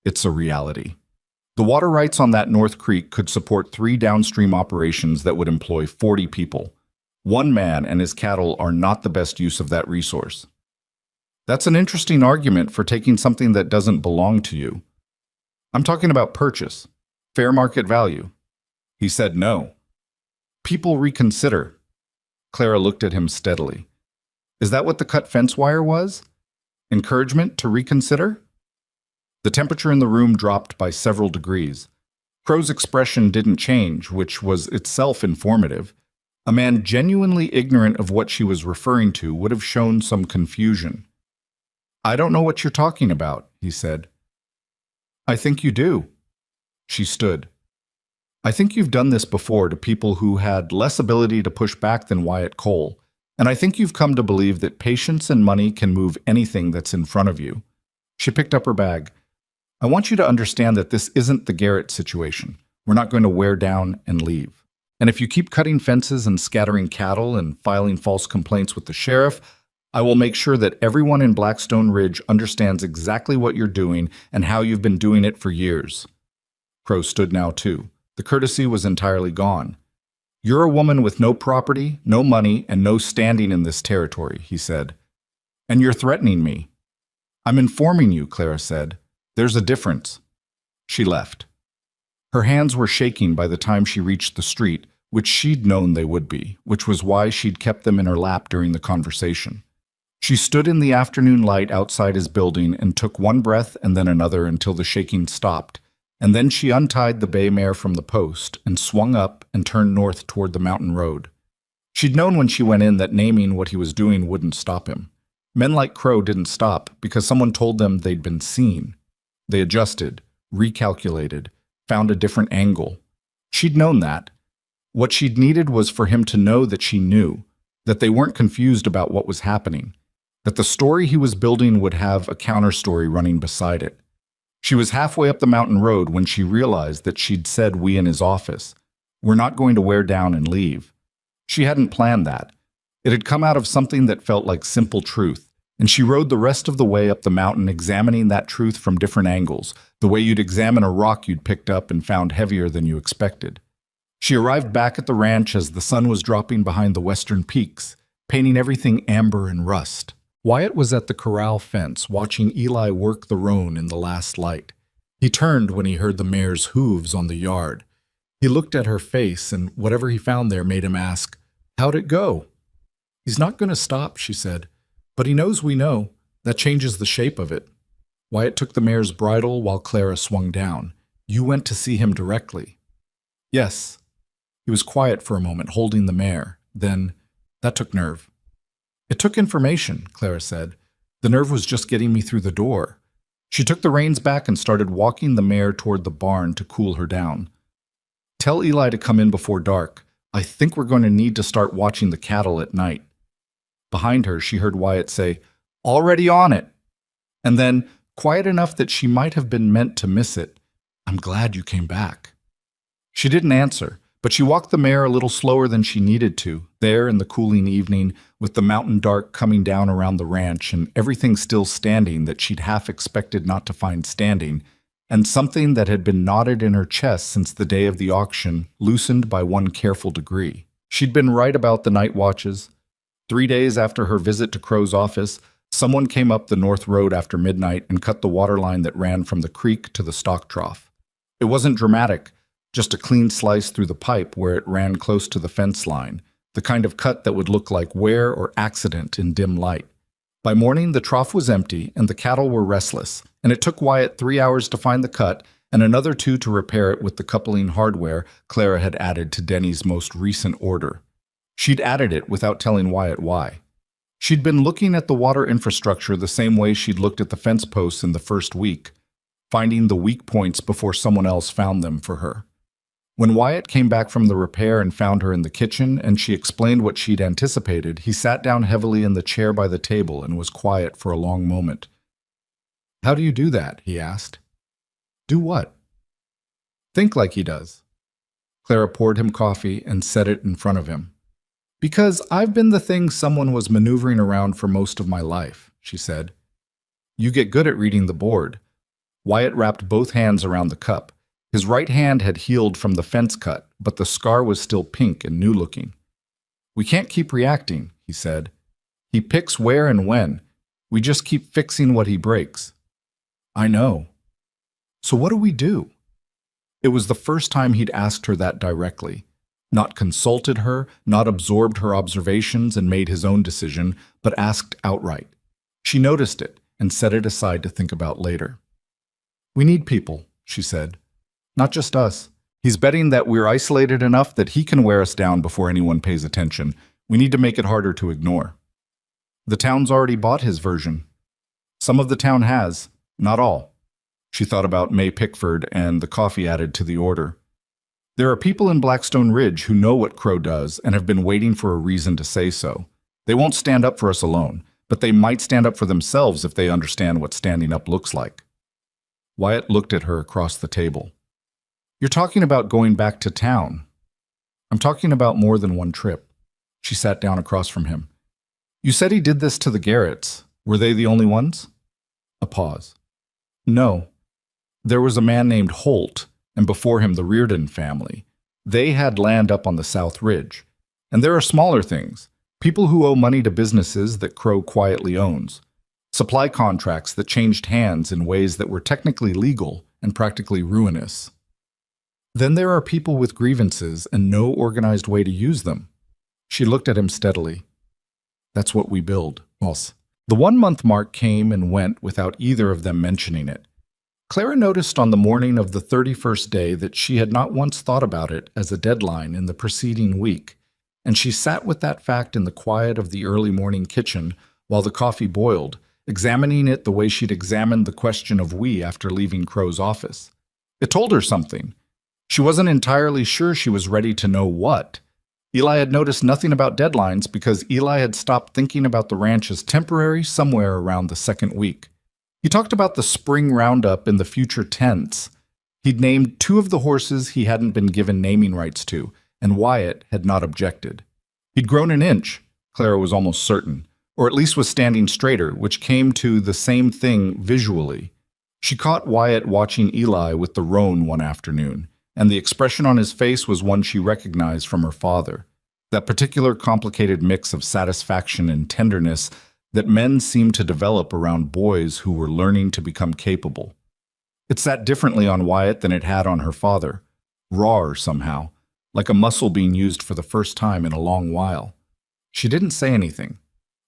Speaker 1: It's a reality. The water rights on that North Creek could support 3 downstream operations that would employ 40 people. One man and his cattle are not the best use of that resource." "That's an interesting argument for taking something that doesn't belong to you." "I'm talking about purchase, fair market value." He said no. "People reconsider." Clara looked at him steadily. "Is that what the cut fence wire was? Encouragement to reconsider?" The temperature in the room dropped by several degrees. Crow's expression didn't change, which was itself informative. A man genuinely ignorant of what she was referring to would have shown some confusion. "I don't know what you're talking about," he said. "I think you do." She stood. "I think you've done this before to people who had less ability to push back than Wyatt Cole, and I think you've come to believe that patience and money can move anything that's in front of you." She picked up her bag. "I want you to understand that this isn't the Garrett situation. We're not going to wear down and leave. And if you keep cutting fences and scattering cattle and filing false complaints with the sheriff, I will make sure that everyone in Blackstone Ridge understands exactly what you're doing and how you've been doing it for years." Crow stood now too. The courtesy was entirely gone. "You're a woman with no property, no money, and no standing in this territory," he said. "And you're threatening me." "I'm informing you," Clara said. "There's a difference." She left. Her hands were shaking by the time she reached the street, which she'd known they would be, which was why she'd kept them in her lap during the conversation. She stood in the afternoon light outside his building and took one breath and then another until the shaking stopped, and then she untied the bay mare from the post and swung up and turned north toward the mountain road. She'd known when she went in that naming what he was doing wouldn't stop him. Men like Crow didn't stop because someone told them they'd been seen. They adjusted, recalculated, found a different angle. She'd known that. What she'd needed was for him to know that she knew, that they weren't confused about what was happening, that the story he was building would have a counterstory running beside it. She was halfway up the mountain road when she realized that she'd said we in his office, "We're not going to wear down and leave." She hadn't planned that. It had come out of something that felt like simple truth, and she rode the rest of the way up the mountain examining that truth from different angles, the way you'd examine a rock you'd picked up and found heavier than you expected. She arrived back at the ranch as the sun was dropping behind the western peaks, painting everything amber and rust. Wyatt was at the corral fence watching Eli work the roan in the last light. He turned when he heard the mare's hooves on the yard. He looked at her face, and whatever he found there made him ask, "How'd it go?" "He's not going to stop," she said. "But he knows we know. That changes the shape of it." Wyatt took the mare's bridle while Clara swung down. "You went to see him directly." "Yes." He was quiet for a moment, holding the mare. Then, "That took nerve." "It took information," Clara said. "The nerve was just getting me through the door." She took the reins back and started walking the mare toward the barn to cool her down. "Tell Eli to come in before dark. I think we're going to need to start watching the cattle at night." Behind her, she heard Wyatt say, "Already on it." And then, quiet enough that she might have been meant to miss it, "I'm glad you came back." She didn't answer, but she walked the mare a little slower than she needed to, there in the cooling evening, with the mountain dark coming down around the ranch and everything still standing that she'd half expected not to find standing, and something that had been knotted in her chest since the day of the auction, loosened by one careful degree. She'd been right about the night watches. 3 days after her visit to Crow's office, someone came up the north road after midnight and cut the water line that ran from the creek to the stock trough. It wasn't dramatic, just a clean slice through the pipe where it ran close to the fence line, the kind of cut that would look like wear or accident in dim light. By morning, the trough was empty and the cattle were restless, and it took Wyatt 3 hours to find the cut and another 2 to repair it with the coupling hardware Clara had added to Denny's most recent order. She'd added it without telling Wyatt why. She'd been looking at the water infrastructure the same way she'd looked at the fence posts in the first week, finding the weak points before someone else found them for her. When Wyatt came back from the repair and found her in the kitchen and she explained what she'd anticipated, he sat down heavily in the chair by the table and was quiet for a long moment. "How do you do that?" he asked. "Do what?" "Think like he does." Clara poured him coffee and set it in front of him. "Because I've been the thing someone was maneuvering around for most of my life," she said. "You get good at reading the board." Wyatt wrapped both hands around the cup. His right hand had healed from the fence cut, but the scar was still pink and new-looking. "We can't keep reacting," he said. "He picks where and when. We just keep fixing what he breaks." "I know." "So what do we do?" It was the first time he'd asked her that directly. Not consulted her, not absorbed her observations and made his own decision, but asked outright. She noticed it and set it aside to think about later. "We need people," she said. "Not just us. He's betting that we're isolated enough that he can wear us down before anyone pays attention. We need to make it harder to ignore." "The town's already bought his version." "Some of the town has, not all." She thought about May Pickford and the coffee added to the order. "There are people in Blackstone Ridge who know what Crow does and have been waiting for a reason to say so. They won't stand up for us alone, but they might stand up for themselves if they understand what standing up looks like." Wyatt looked at her across the table. "You're talking about going back to town." "I'm talking about more than one trip." She sat down across from him. "You said he did this to the Garretts. Were they the only ones?" A pause. "No. There was a man named Holt, and before him the Reardon family. They had land up on the South Ridge. And there are smaller things. People who owe money to businesses that Crow quietly owns. Supply contracts that changed hands in ways that were technically legal and practically ruinous." Then there are people with grievances and no organized way to use them. She looked at him steadily. That's what we build, boss. The 1 month mark came and went without either of them mentioning it. Clara noticed on the morning of the 31st day that she had not once thought about it as a deadline in the preceding week, and she sat with that fact in the quiet of the early morning kitchen while the coffee boiled, examining it the way she'd examined the question of we after leaving Crow's office. It told her something. She wasn't entirely sure she was ready to know what. Eli had noticed nothing about deadlines because Eli had stopped thinking about the ranch as temporary somewhere around the second week. He talked about the spring roundup in the future tense. He'd named 2 of the horses he hadn't been given naming rights to, and Wyatt had not objected. He'd grown an inch, Clara was almost certain, or at least was standing straighter, which came to the same thing visually. She caught Wyatt watching Eli with the roan one afternoon, and the expression on his face was one she recognized from her father, that particular complicated mix of satisfaction and tenderness that men seem to develop around boys who were learning to become capable. It sat differently on Wyatt than it had on her father, rawer somehow, like a muscle being used for the first time in a long while. She didn't say anything.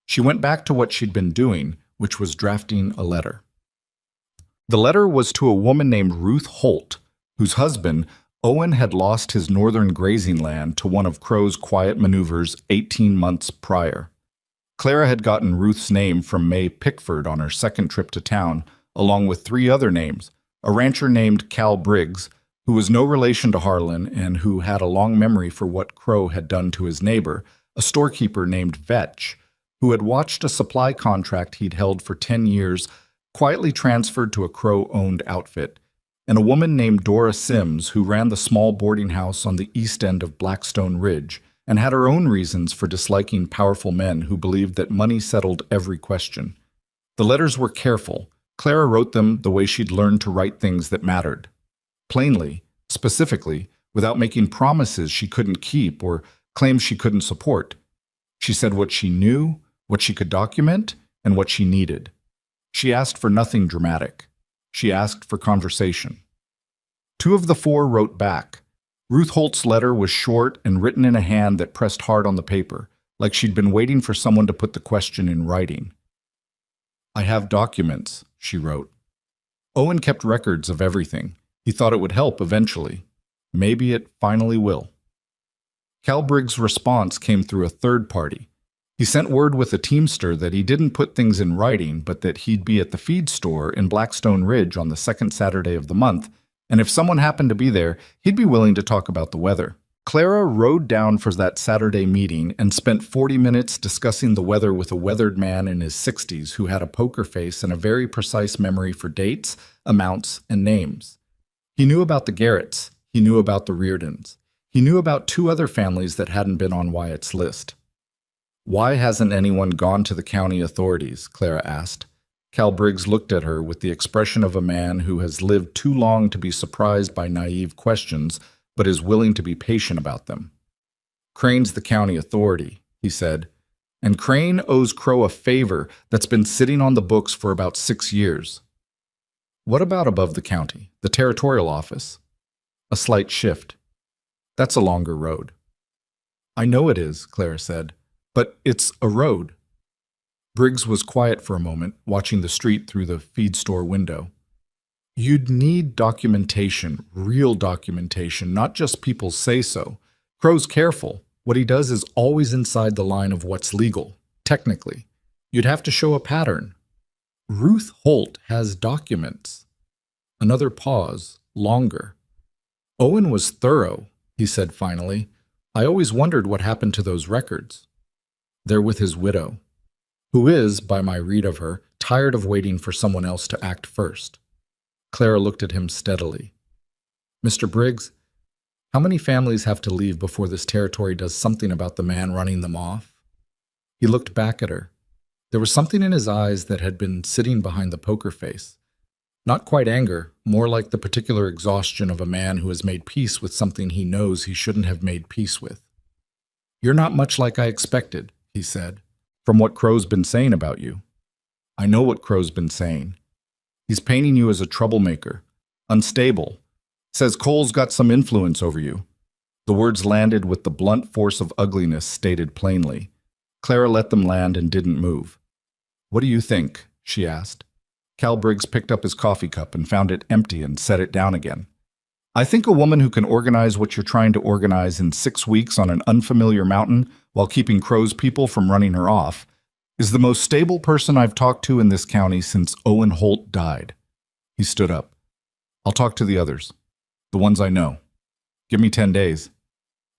Speaker 1: She went back to what she'd been doing, which was drafting a letter. The letter was to a woman named Ruth Holt, whose husband, Owen, had lost his northern grazing land to one of Crow's quiet maneuvers 18 months prior. Clara had gotten Ruth's name from May Pickford on her second trip to town, along with 3 other names, a rancher named Cal Briggs, who was no relation to Harlan and who had a long memory for what Crow had done to his neighbor, a storekeeper named Vetch, who had watched a supply contract he'd held for 10 years quietly transferred to a Crow-owned outfit, and a woman named Dora Sims who ran the small boarding house on the east end of Blackstone Ridge and had her own reasons for disliking powerful men who believed that money settled every question. The letters were careful. Clara wrote them the way she'd learned to write things that mattered. Plainly, specifically, without making promises she couldn't keep or claims she couldn't support. She said what she knew, what she could document, and what she needed. She asked for nothing dramatic. She asked for conversation. 2 of the 4 wrote back. Ruth Holt's letter was short and written in a hand that pressed hard on the paper, like she'd been waiting for someone to put the question in writing. I have documents, she wrote. Owen kept records of everything. He thought it would help eventually. Maybe it finally will. Cal Briggs' response came through a third party. He sent word with a teamster that he didn't put things in writing, but that he'd be at the feed store in Blackstone Ridge on the second Saturday of the month, and if someone happened to be there, he'd be willing to talk about the weather. Clara rode down for that Saturday meeting and spent 40 minutes discussing the weather with a weathered man in his 60s who had a poker face and a very precise memory for dates, amounts, and names. He knew about the Garretts. He knew about the Reardons. He knew about 2 other families that hadn't been on Wyatt's list. Why hasn't anyone gone to the county authorities? Clara asked. Cal Briggs looked at her with the expression of a man who has lived too long to be surprised by naive questions, but is willing to be patient about them. Crane's the county authority, he said, and Crane owes Crow a favor that's been sitting on the books for about 6 years. What about above the county, the territorial office? A slight shift. That's a longer road. I know it is, Clara said, but it's a road. Briggs was quiet for a moment, watching the street through the feed store window. You'd need documentation, real documentation, not just people say so. Crow's careful. What he does is always inside the line of what's legal, technically. You'd have to show a pattern. Ruth Holt has documents. Another pause, longer. Owen was thorough, he said finally. I always wondered what happened to those records. They're with his widow, who is, by my read of her, tired of waiting for someone else to act first. Clara looked at him steadily. Mr. Briggs, how many families have to leave before this territory does something about the man running them off? He looked back at her. There was something in his eyes that had been sitting behind the poker face. Not quite anger, more like the particular exhaustion of a man who has made peace with something he knows he shouldn't have made peace with. You're not much like I expected, he said, from what Crow's been saying about you. I know what Crow's been saying. He's painting you as a troublemaker, unstable, Says Cole's got some influence over you. The words landed with the blunt force of ugliness stated plainly. Clara let them land and didn't move. What do you think? She asked. Cal Briggs picked up his coffee cup and found it empty and set it down again. I think a woman who can organize what you're trying to organize in 6 weeks on an unfamiliar mountain while keeping Crow's people from running her off is the most stable person I've talked to in this county since Owen Holt died. He stood up. I'll talk to the others, the ones I know. Give me 10 days.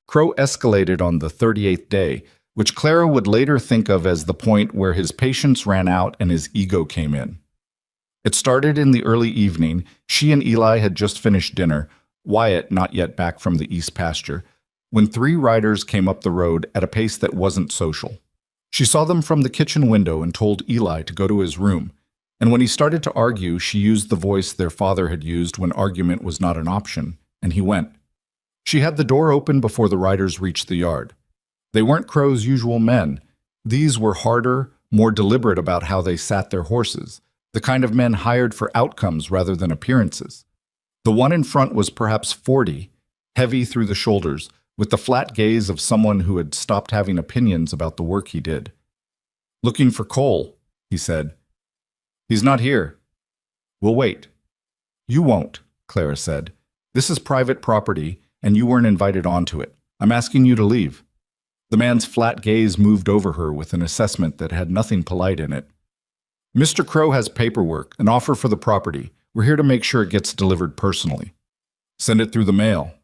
Speaker 1: Crow escalated on the 38th day, which Clara would later think of as the point where his patience ran out and his ego came in. It started in the early evening. She and Eli had just finished dinner, Wyatt not yet back from the east pasture, when 3 riders came up the road at a pace that wasn't social. She saw them from the kitchen window and told Eli to go to his room, and when he started to argue, she used the voice their father had used when argument was not an option, and he went. She had the door open before the riders reached the yard. They weren't Crow's usual men. These were harder, more deliberate about how they sat their horses, the kind of men hired for outcomes rather than appearances. The one in front was perhaps 40, heavy through the shoulders, with the flat gaze of someone who had stopped having opinions about the work he did. Looking for Cole, he said. He's not here. We'll wait. You won't, Clara said. This is private property, and you weren't invited onto it. I'm asking you to leave. The man's flat gaze moved over her with an assessment that had nothing polite in it. Mr. Crow has paperwork, an offer for the property. We're here to make sure it gets delivered personally. Send it through the mail.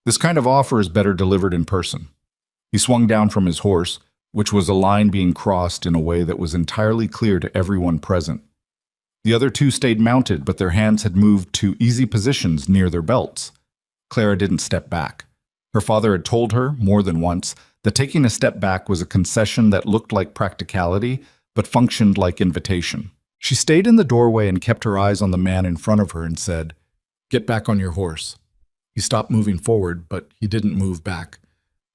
Speaker 1: This kind of offer is better delivered in person. He swung down from his horse, which was a line being crossed in a way that was entirely clear to everyone present. The other 2 stayed mounted, but their hands had moved to easy positions near their belts. Clara didn't step back. Her father had told her, more than once, that taking a step back was a concession that looked like practicality, but functioned like invitation. She stayed in the doorway and kept her eyes on the man in front of her and said, "Get back on your horse." He stopped moving forward, but he didn't move back.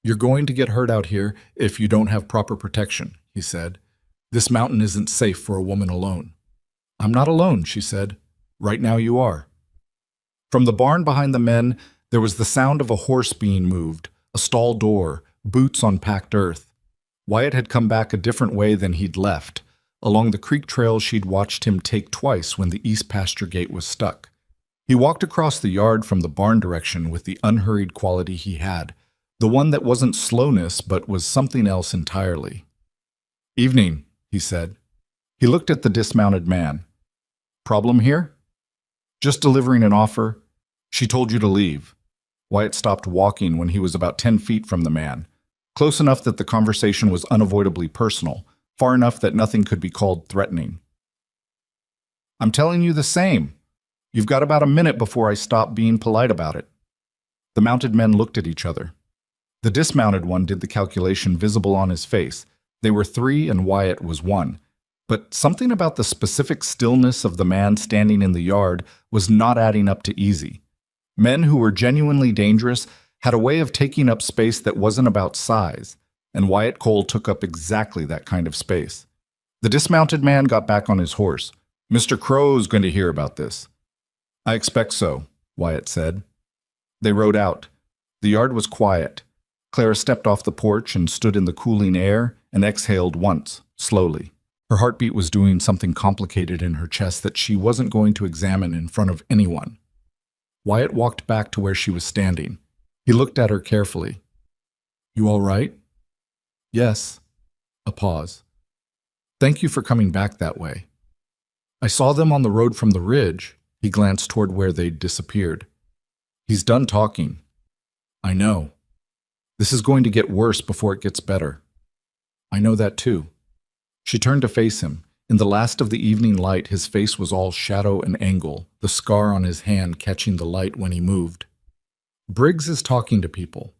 Speaker 1: "You're going to get hurt out here if you don't have proper protection," he said. "This mountain isn't safe for a woman alone." "I'm not alone," she said. "Right now you are." From the barn behind the men, there was the sound of a horse being moved, a stall door, boots on packed earth. Wyatt had come back a different way than he'd left, along the creek trail she'd watched him take twice when the east pasture gate was stuck. He walked across the yard from the barn direction with the unhurried quality he had, the one that wasn't slowness but was something else entirely. "Evening," he said. He looked at the dismounted man. "Problem here?" "Just delivering an offer. She told you to leave." Wyatt stopped walking when he was about 10 feet from the man, close enough that the conversation was unavoidably personal, far enough that nothing could be called threatening. "I'm telling you the same. You've got about a minute before I stop being polite about it." The mounted men looked at each other. The dismounted one did the calculation visible on his face. They were 3 and Wyatt was 1. But something about the specific stillness of the man standing in the yard was not adding up to easy. Men who were genuinely dangerous had a way of taking up space that wasn't about size, and Wyatt Cole took up exactly that kind of space. The dismounted man got back on his horse. "Mr. Crow's going to hear about this." "I expect so," Wyatt said. They rode out. The yard was quiet. Clara stepped off the porch and stood in the cooling air and exhaled once, slowly. Her heartbeat was doing something complicated in her chest that she wasn't going to examine in front of anyone. Wyatt walked back to where she was standing. He looked at her carefully. "You all right?" "Yes." A pause. "Thank you for coming back that way. I saw them on the road from the ridge." He glanced toward where they'd disappeared. "He's done talking." "I know. This is going to get worse before it gets better." "I know that too." She turned to face him. In the last of the evening light, his face was all shadow and angle, the scar on his hand catching the light when he moved. "Briggs is talking to people.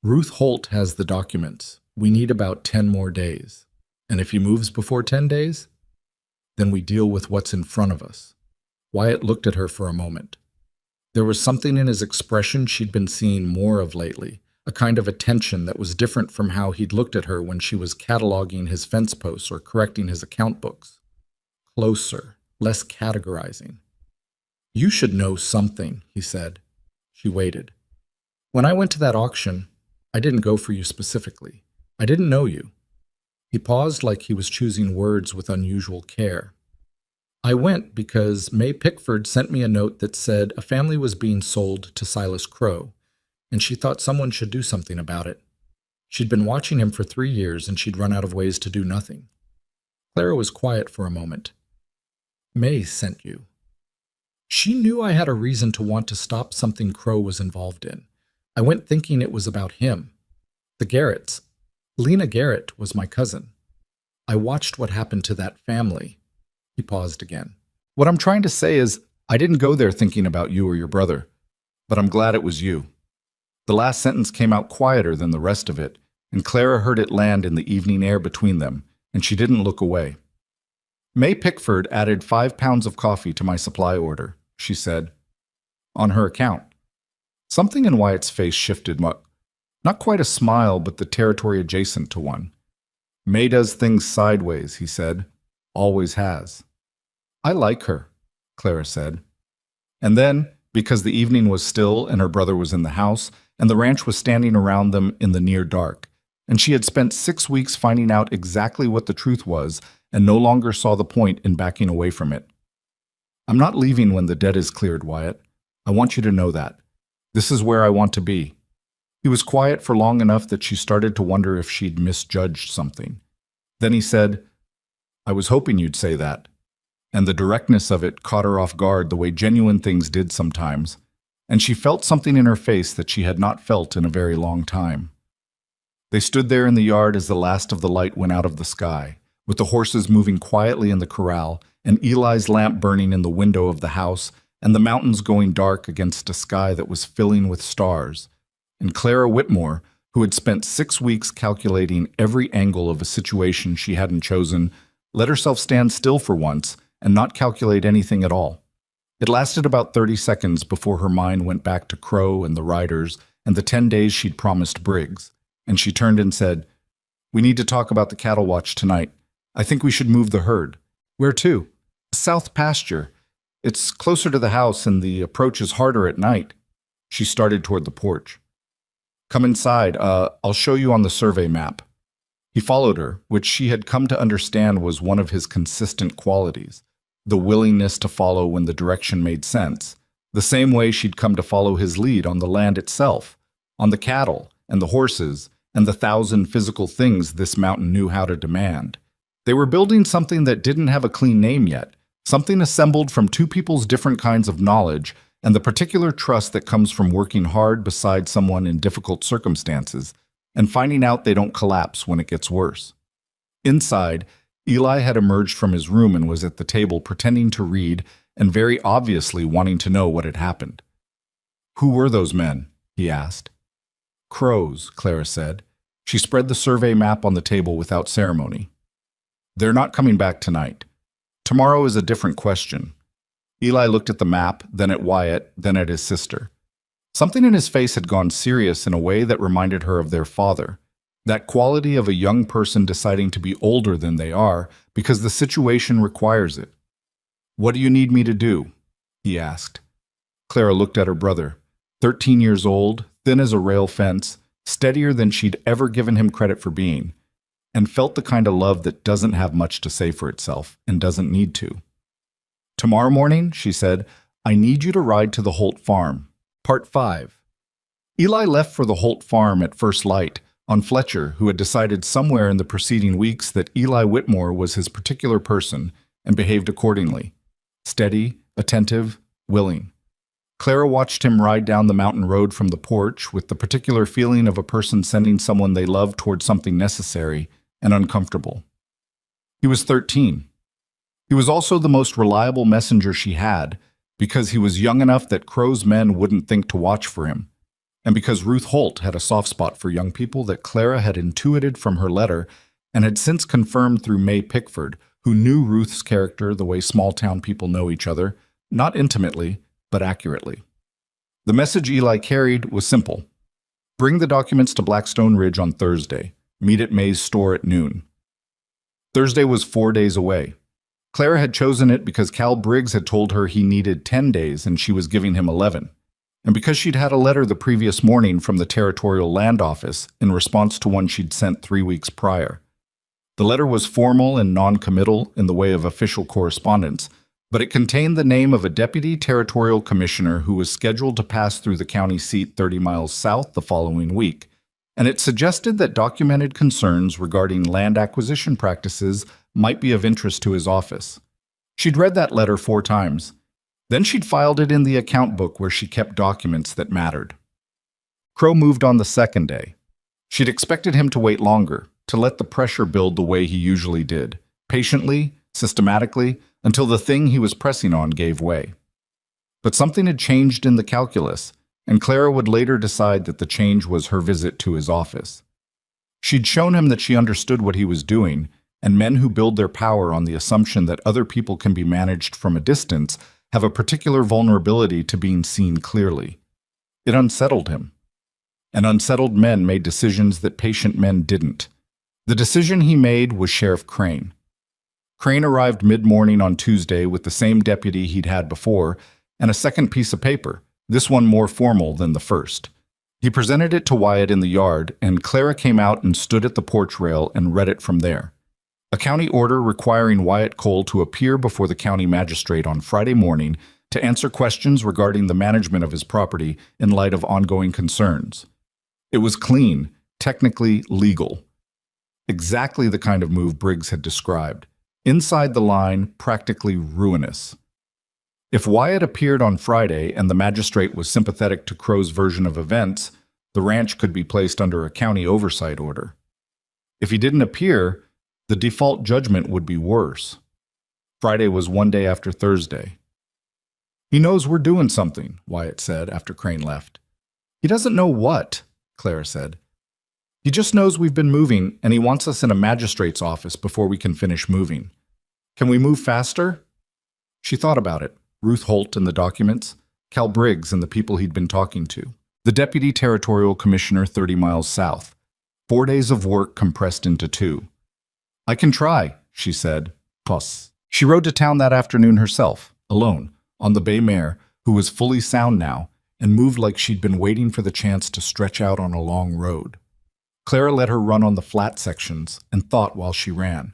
Speaker 1: Ruth Holt has the documents. We need about 10 more days. And if he moves before 10 days, then we deal with what's in front of us." Wyatt looked at her for a moment. There was something in his expression she'd been seeing more of lately, a kind of attention that was different from how he'd looked at her when she was cataloging his fence posts or correcting his account books. Closer, less categorizing. "You should know something," he said. She waited. When I went to that auction, I didn't go for you specifically. I didn't know you. He paused like he was choosing words with unusual care. I went because May Pickford sent me a note that said a family was being sold to Silas Crow, and she thought someone should do something about it. She'd been watching him for 3 years, and she'd run out of ways to do nothing. Clara was quiet for a moment. May sent you. She knew I had a reason to want to stop something Crow was involved in. I went thinking it was about him. The Garretts. Lena Garrett was my cousin. I watched what happened to that family. He paused again. What I'm trying to say is, I didn't go there thinking about you or your brother, but I'm glad it was you. The last sentence came out quieter than the rest of it, and Clara heard it land in the evening air between them, and she didn't look away. May Pickford added 5 pounds of coffee to my supply order, she said. On her account. Something in Wyatt's face shifted, not quite a smile, but the territory adjacent to one. May does things sideways, he said. Always has. I like her, Clara said. And then, because the evening was still and her brother was in the house, and the ranch was standing around them in the near dark, and she had spent 6 weeks finding out exactly what the truth was and no longer saw the point in backing away from it. I'm not leaving when the debt is cleared, Wyatt. I want you to know that. This is where I want to be. He was quiet for long enough that she started to wonder if she'd misjudged something. Then he said, I was hoping you'd say that. And the directness of it caught her off guard the way genuine things did sometimes, and she felt something in her face that she had not felt in a very long time. They stood there in the yard as the last of the light went out of the sky, with the horses moving quietly in the corral, and Eli's lamp burning in the window of the house, and the mountains going dark against a sky that was filling with stars. And Clara Whitmore, who had spent 6 weeks calculating every angle of a situation she hadn't chosen, let herself stand still for once and not calculate anything at all. It lasted about 30 seconds before her mind went back to Crow and the riders and the 10 days she'd promised Briggs, and she turned and said, We need to talk about the cattle watch tonight. I think we should move the herd. Where to? South pasture. It's closer to the house and the approach is harder at night. She started toward the porch. Come inside. I'll show you on the survey map. He followed her, which she had come to understand was one of his consistent qualities, the willingness to follow when the direction made sense, the same way she'd come to follow his lead on the land itself, on the cattle and the horses and the 1,000 physical things this mountain knew how to demand. They were building something that didn't have a clean name yet, something assembled from two people's different kinds of knowledge and the particular trust that comes from working hard beside someone in difficult circumstances and finding out they don't collapse when it gets worse. Inside, Eli had emerged from his room and was at the table pretending to read and very obviously wanting to know what had happened. Who were those men? He asked. Crows, Clara said. She spread the survey map on the table without ceremony. They're not coming back tonight. Tomorrow is a different question. Eli looked at the map, then at Wyatt, then at his sister. Something in his face had gone serious in a way that reminded her of their father, that quality of a young person deciding to be older than they are because the situation requires it. What do you need me to do? He asked. Clara looked at her brother, 13 years old, thin as a rail fence, steadier than she'd ever given him credit for being, and felt the kind of love that doesn't have much to say for itself and doesn't need to. Tomorrow morning, she said, I need you to ride to the Holt farm. Part 5. Eli left for the Holt farm at first light on Fletcher, who had decided somewhere in the preceding weeks that Eli Whitmore was his particular person and behaved accordingly. Steady, attentive, willing. Clara watched him ride down the mountain road from the porch with the particular feeling of a person sending someone they loved toward something necessary and uncomfortable. He was 13. He was also the most reliable messenger she had because he was young enough that Crow's men wouldn't think to watch for him, and because Ruth Holt had a soft spot for young people that Clara had intuited from her letter and had since confirmed through May Pickford, who knew Ruth's character the way small-town people know each other, not intimately, but accurately. The message Eli carried was simple. Bring the documents to Blackstone Ridge on Thursday. Meet at May's store at noon. Thursday was 4 days away. Clara had chosen it because Cal Briggs had told her he needed 10 days and she was giving him 11. and because she'd had a letter the previous morning from the Territorial Land Office in response to one she'd sent 3 weeks prior. The letter was formal and non-committal in the way of official correspondence, but it contained the name of a deputy territorial commissioner who was scheduled to pass through the county seat 30 miles south the following week, and it suggested that documented concerns regarding land acquisition practices might be of interest to his office. She'd read that letter 4 times. Then she'd filed it in the account book where she kept documents that mattered. Crow moved on the second day. She'd expected him to wait longer, to let the pressure build the way he usually did, patiently, systematically, until the thing he was pressing on gave way. But something had changed in the calculus, and Clara would later decide that the change was her visit to his office. She'd shown him that she understood what he was doing, and men who build their power on the assumption that other people can be managed from a distance have a particular vulnerability to being seen clearly. It unsettled him. And unsettled men made decisions that patient men didn't. The decision he made was Sheriff Crane. Crane arrived mid-morning on Tuesday with the same deputy he'd had before and a second piece of paper, this one more formal than the first. He presented it to Wyatt in the yard, and Clara came out and stood at the porch rail and read it from there. A county order requiring Wyatt Cole to appear before the county magistrate on Friday morning to answer questions regarding the management of his property in light of ongoing concerns. It was clean, technically legal. Exactly the kind of move Briggs had described. Inside the line, practically ruinous. If Wyatt appeared on Friday and the magistrate was sympathetic to Crow's version of events, the ranch could be placed under a county oversight order. If he didn't appear, the default judgment would be worse. Friday was 1 day after Thursday. "He knows we're doing something," Wyatt said after Crane left. "He doesn't know what," Clara said. "He just knows we've been moving, and he wants us in a magistrate's office before we can finish moving. Can we move faster?" She thought about it. Ruth Holt and the documents, Cal Briggs and the people he'd been talking to, the deputy territorial commissioner 30 miles south. 4 days of work compressed into 2. "I can try," she said. Puss. She rode to town that afternoon herself, alone, on the bay mare, who was fully sound now, and moved like she'd been waiting for the chance to stretch out on a long road. Clara let her run on the flat sections and thought while she ran.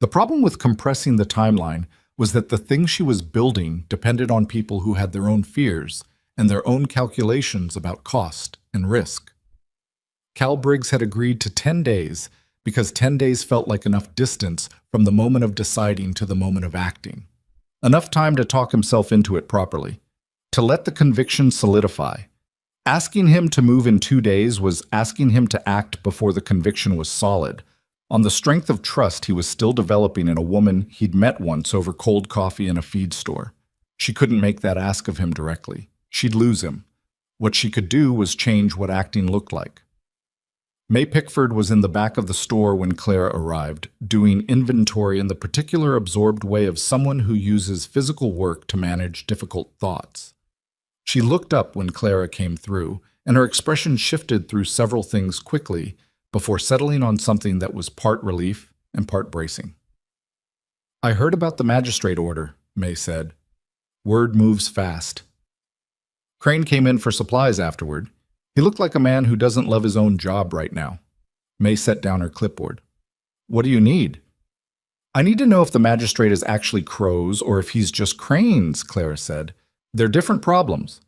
Speaker 1: The problem with compressing the timeline was that the thing she was building depended on people who had their own fears and their own calculations about cost and risk. Cal Briggs had agreed to 10 days because 10 days felt like enough distance from the moment of deciding to the moment of acting. Enough time to talk himself into it properly, to let the conviction solidify. Asking him to move in 2 days was asking him to act before the conviction was solid, on the strength of trust he was still developing in a woman he'd met once over cold coffee in a feed store. She couldn't make that ask of him directly. She'd lose him. What she could do was change what acting looked like. May Pickford was in the back of the store when Clara arrived, doing inventory in the particular absorbed way of someone who uses physical work to manage difficult thoughts. She looked up when Clara came through, and her expression shifted through several things quickly before settling on something that was part relief and part bracing. "I heard about the magistrate order," May said. "Word moves fast." Crane came in for supplies afterward. He looked like a man who doesn't love his own job right now. May set down her clipboard. "What do you need?" "I need to know if the magistrate is actually Crow's or if he's just Crane's," Clara said. "They're different problems."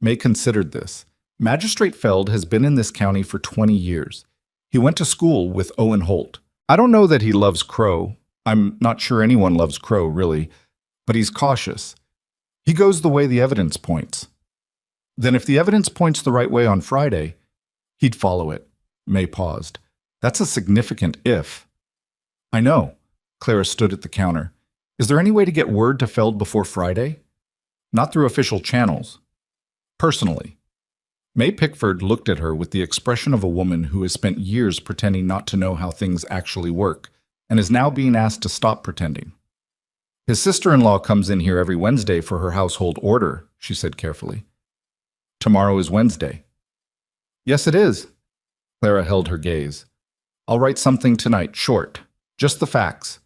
Speaker 1: May considered this. Magistrate Feld has been in this county for 20 years. He went to school with Owen Holt. I don't know that he loves Crow. I'm not sure anyone loves Crow, really. But he's cautious. He goes the way the evidence points. Then if the evidence points the right way on Friday, he'd follow it. May paused. That's a significant if. I know. Clara stood at the counter. Is there any way to get word to Feld before Friday? Not through official channels. Personally. May Pickford looked at her with the expression of a woman who has spent years pretending not to know how things actually work, and is now being asked to stop pretending. His sister-in-law comes in here every Wednesday for her household order, she said carefully. Tomorrow is Wednesday. Yes, it is. Clara held her gaze. I'll write something tonight, short. Just the facts.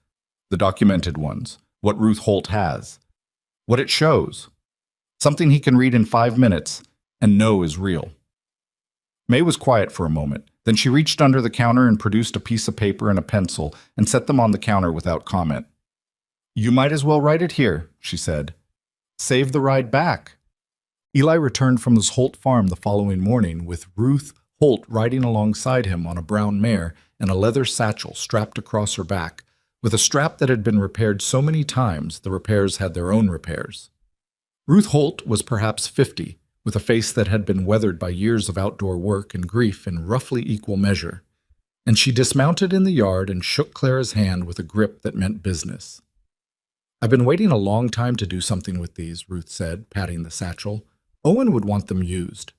Speaker 1: The documented ones. What Ruth Holt has. What it shows. Something he can read in 5 minutes, and no is real. May was quiet for a moment. Then she reached under the counter and produced a piece of paper and a pencil and set them on the counter without comment. "You might as well write it here," she said. "Save the ride back." Eli returned from his Holt farm the following morning with Ruth Holt riding alongside him on a brown mare and a leather satchel strapped across her back, with a strap that had been repaired so many times the repairs had their own repairs. Ruth Holt was perhaps 50, with a face that had been weathered by years of outdoor work and grief in roughly equal measure, and she dismounted in the yard and shook Clara's hand with a grip that meant business. "I've been waiting a long time to do something with these," Ruth said, patting the satchel. "Owen would want them used."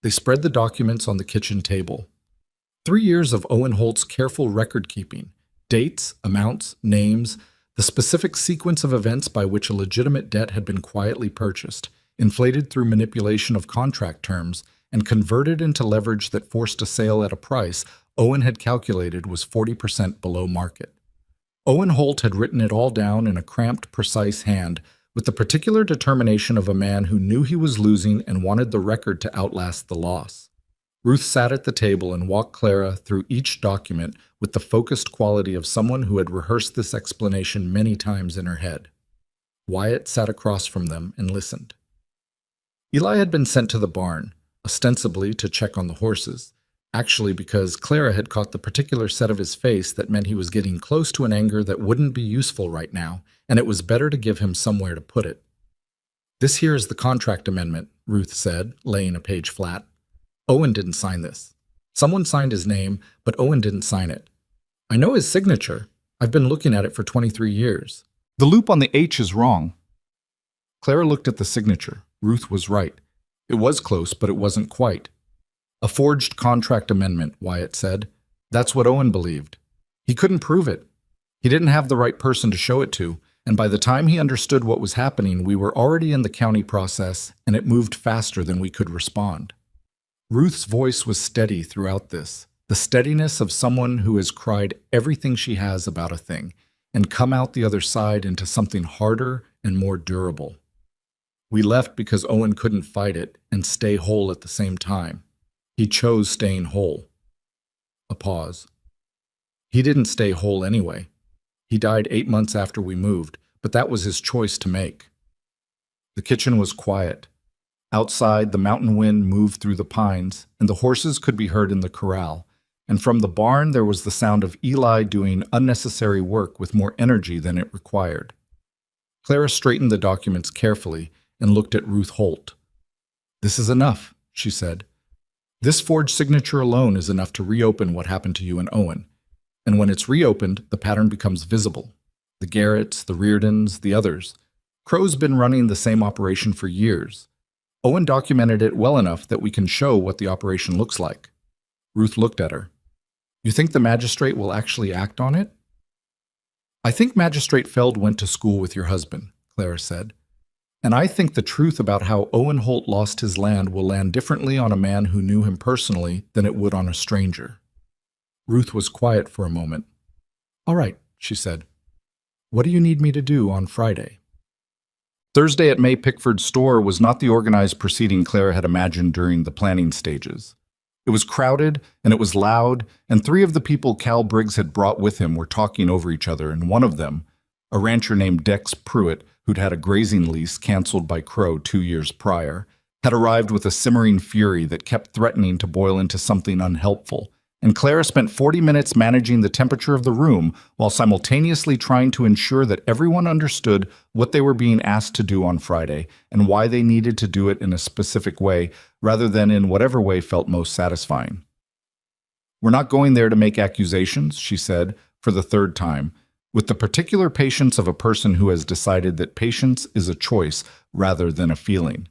Speaker 1: They spread the documents on the kitchen table. 3 years of Owen Holt's careful record-keeping, dates, amounts, names, the specific sequence of events by which a legitimate debt had been quietly purchased, inflated through manipulation of contract terms, and converted into leverage that forced a sale at a price Owen had calculated was 40% below market. Owen Holt had written it all down in a cramped, precise hand, with the particular determination of a man who knew he was losing and wanted the record to outlast the loss. Ruth sat at the table and walked Clara through each document with the focused quality of someone who had rehearsed this explanation many times in her head. Wyatt sat across from them and listened. Eli had been sent to the barn, ostensibly to check on the horses, actually because Clara had caught the particular set of his face that meant he was getting close to an anger that wouldn't be useful right now, and it was better to give him somewhere to put it. "This here is the contract amendment," Ruth said, laying a page flat. "Owen didn't sign this. Someone signed his name, but Owen didn't sign it. I know his signature. I've been looking at it for 23 years. The loop on the H is wrong." Clara looked at the signature. Ruth was right. It was close, but it wasn't quite. "A forged contract amendment," Wyatt said. "That's what Owen believed. He couldn't prove it. He didn't have the right person to show it to, and by the time he understood what was happening, we were already in the county process, and it moved faster than we could respond." Ruth's voice was steady throughout this, the steadiness of someone who has cried everything she has about a thing and come out the other side into something harder and more durable. "We left because Owen couldn't fight it and stay whole at the same time. He chose staying whole." A pause. "He didn't stay whole anyway. He died 8 months after we moved, but that was his choice to make." The kitchen was quiet. Outside, the mountain wind moved through the pines, and the horses could be heard in the corral, and from the barn there was the sound of Eli doing unnecessary work with more energy than it required. Clara straightened the documents carefully and looked at Ruth Holt. "This is enough," she said. "This forged signature alone is enough to reopen what happened to you and Owen. And when it's reopened, the pattern becomes visible. The Garretts, the Reardons, the others. Crow's been running the same operation for years. Owen documented it well enough that we can show what the operation looks like." Ruth looked at her. "You think the magistrate will actually act on it?" "I think Magistrate Feld went to school with your husband," Clara said. "And I think the truth about how Owen Holt lost his land will land differently on a man who knew him personally than it would on a stranger." Ruth was quiet for a moment. "All right," she said. "What do you need me to do on Friday?" Thursday at May Pickford's store was not the organized proceeding Clara had imagined during the planning stages. It was crowded, and it was loud, and 3 of the people Cal Briggs had brought with him were talking over each other, and one of them, a rancher named Dex Pruitt, who'd had a grazing lease canceled by Crow 2 years prior, had arrived with a simmering fury that kept threatening to boil into something unhelpful, and Clara spent 40 minutes managing the temperature of the room while simultaneously trying to ensure that everyone understood what they were being asked to do on Friday and why they needed to do it in a specific way rather than in whatever way felt most satisfying. "We're not going there to make accusations," she said, for the 3rd time, with the particular patience of a person who has decided that patience is a choice rather than a feeling.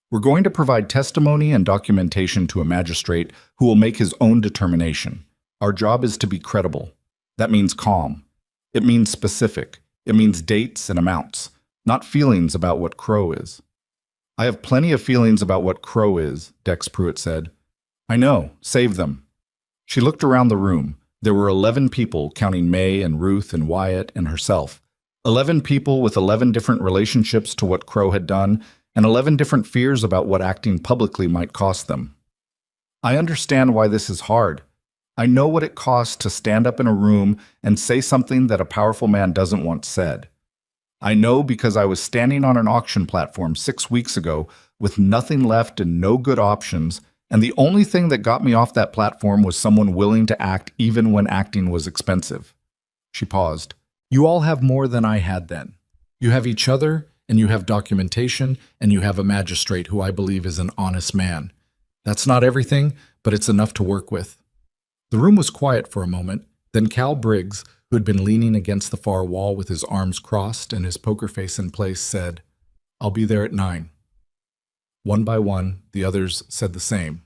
Speaker 1: "We're going to provide testimony and documentation to a magistrate who will make his own determination. Our job is to be credible. That means calm. It means specific. It means dates and amounts, not feelings about what Crow is." "I have plenty of feelings about what Crow is," Dex Pruitt said. "I know. Save them." She looked around the room. There were 11 people, counting May and Ruth and Wyatt and herself. 11 people with 11 different relationships to what Crow had done, and 11 different fears about what acting publicly might cost them. I understand why this is hard. I know what it costs to stand up in a room and say something that a powerful man doesn't want said. I know because I was standing on an auction platform 6 weeks ago with nothing left and no good options, and the only thing that got me off that platform was someone willing to act even when acting was expensive. She paused. You all have more than I had then. You have each other, and you have documentation, and you have a magistrate who I believe is an honest man. That's not everything, but it's enough to work with. The room was quiet for a moment, then Cal Briggs, who had been leaning against the far wall with his arms crossed and his poker face in place, said, I'll be there at 9. One by one, the others said the same.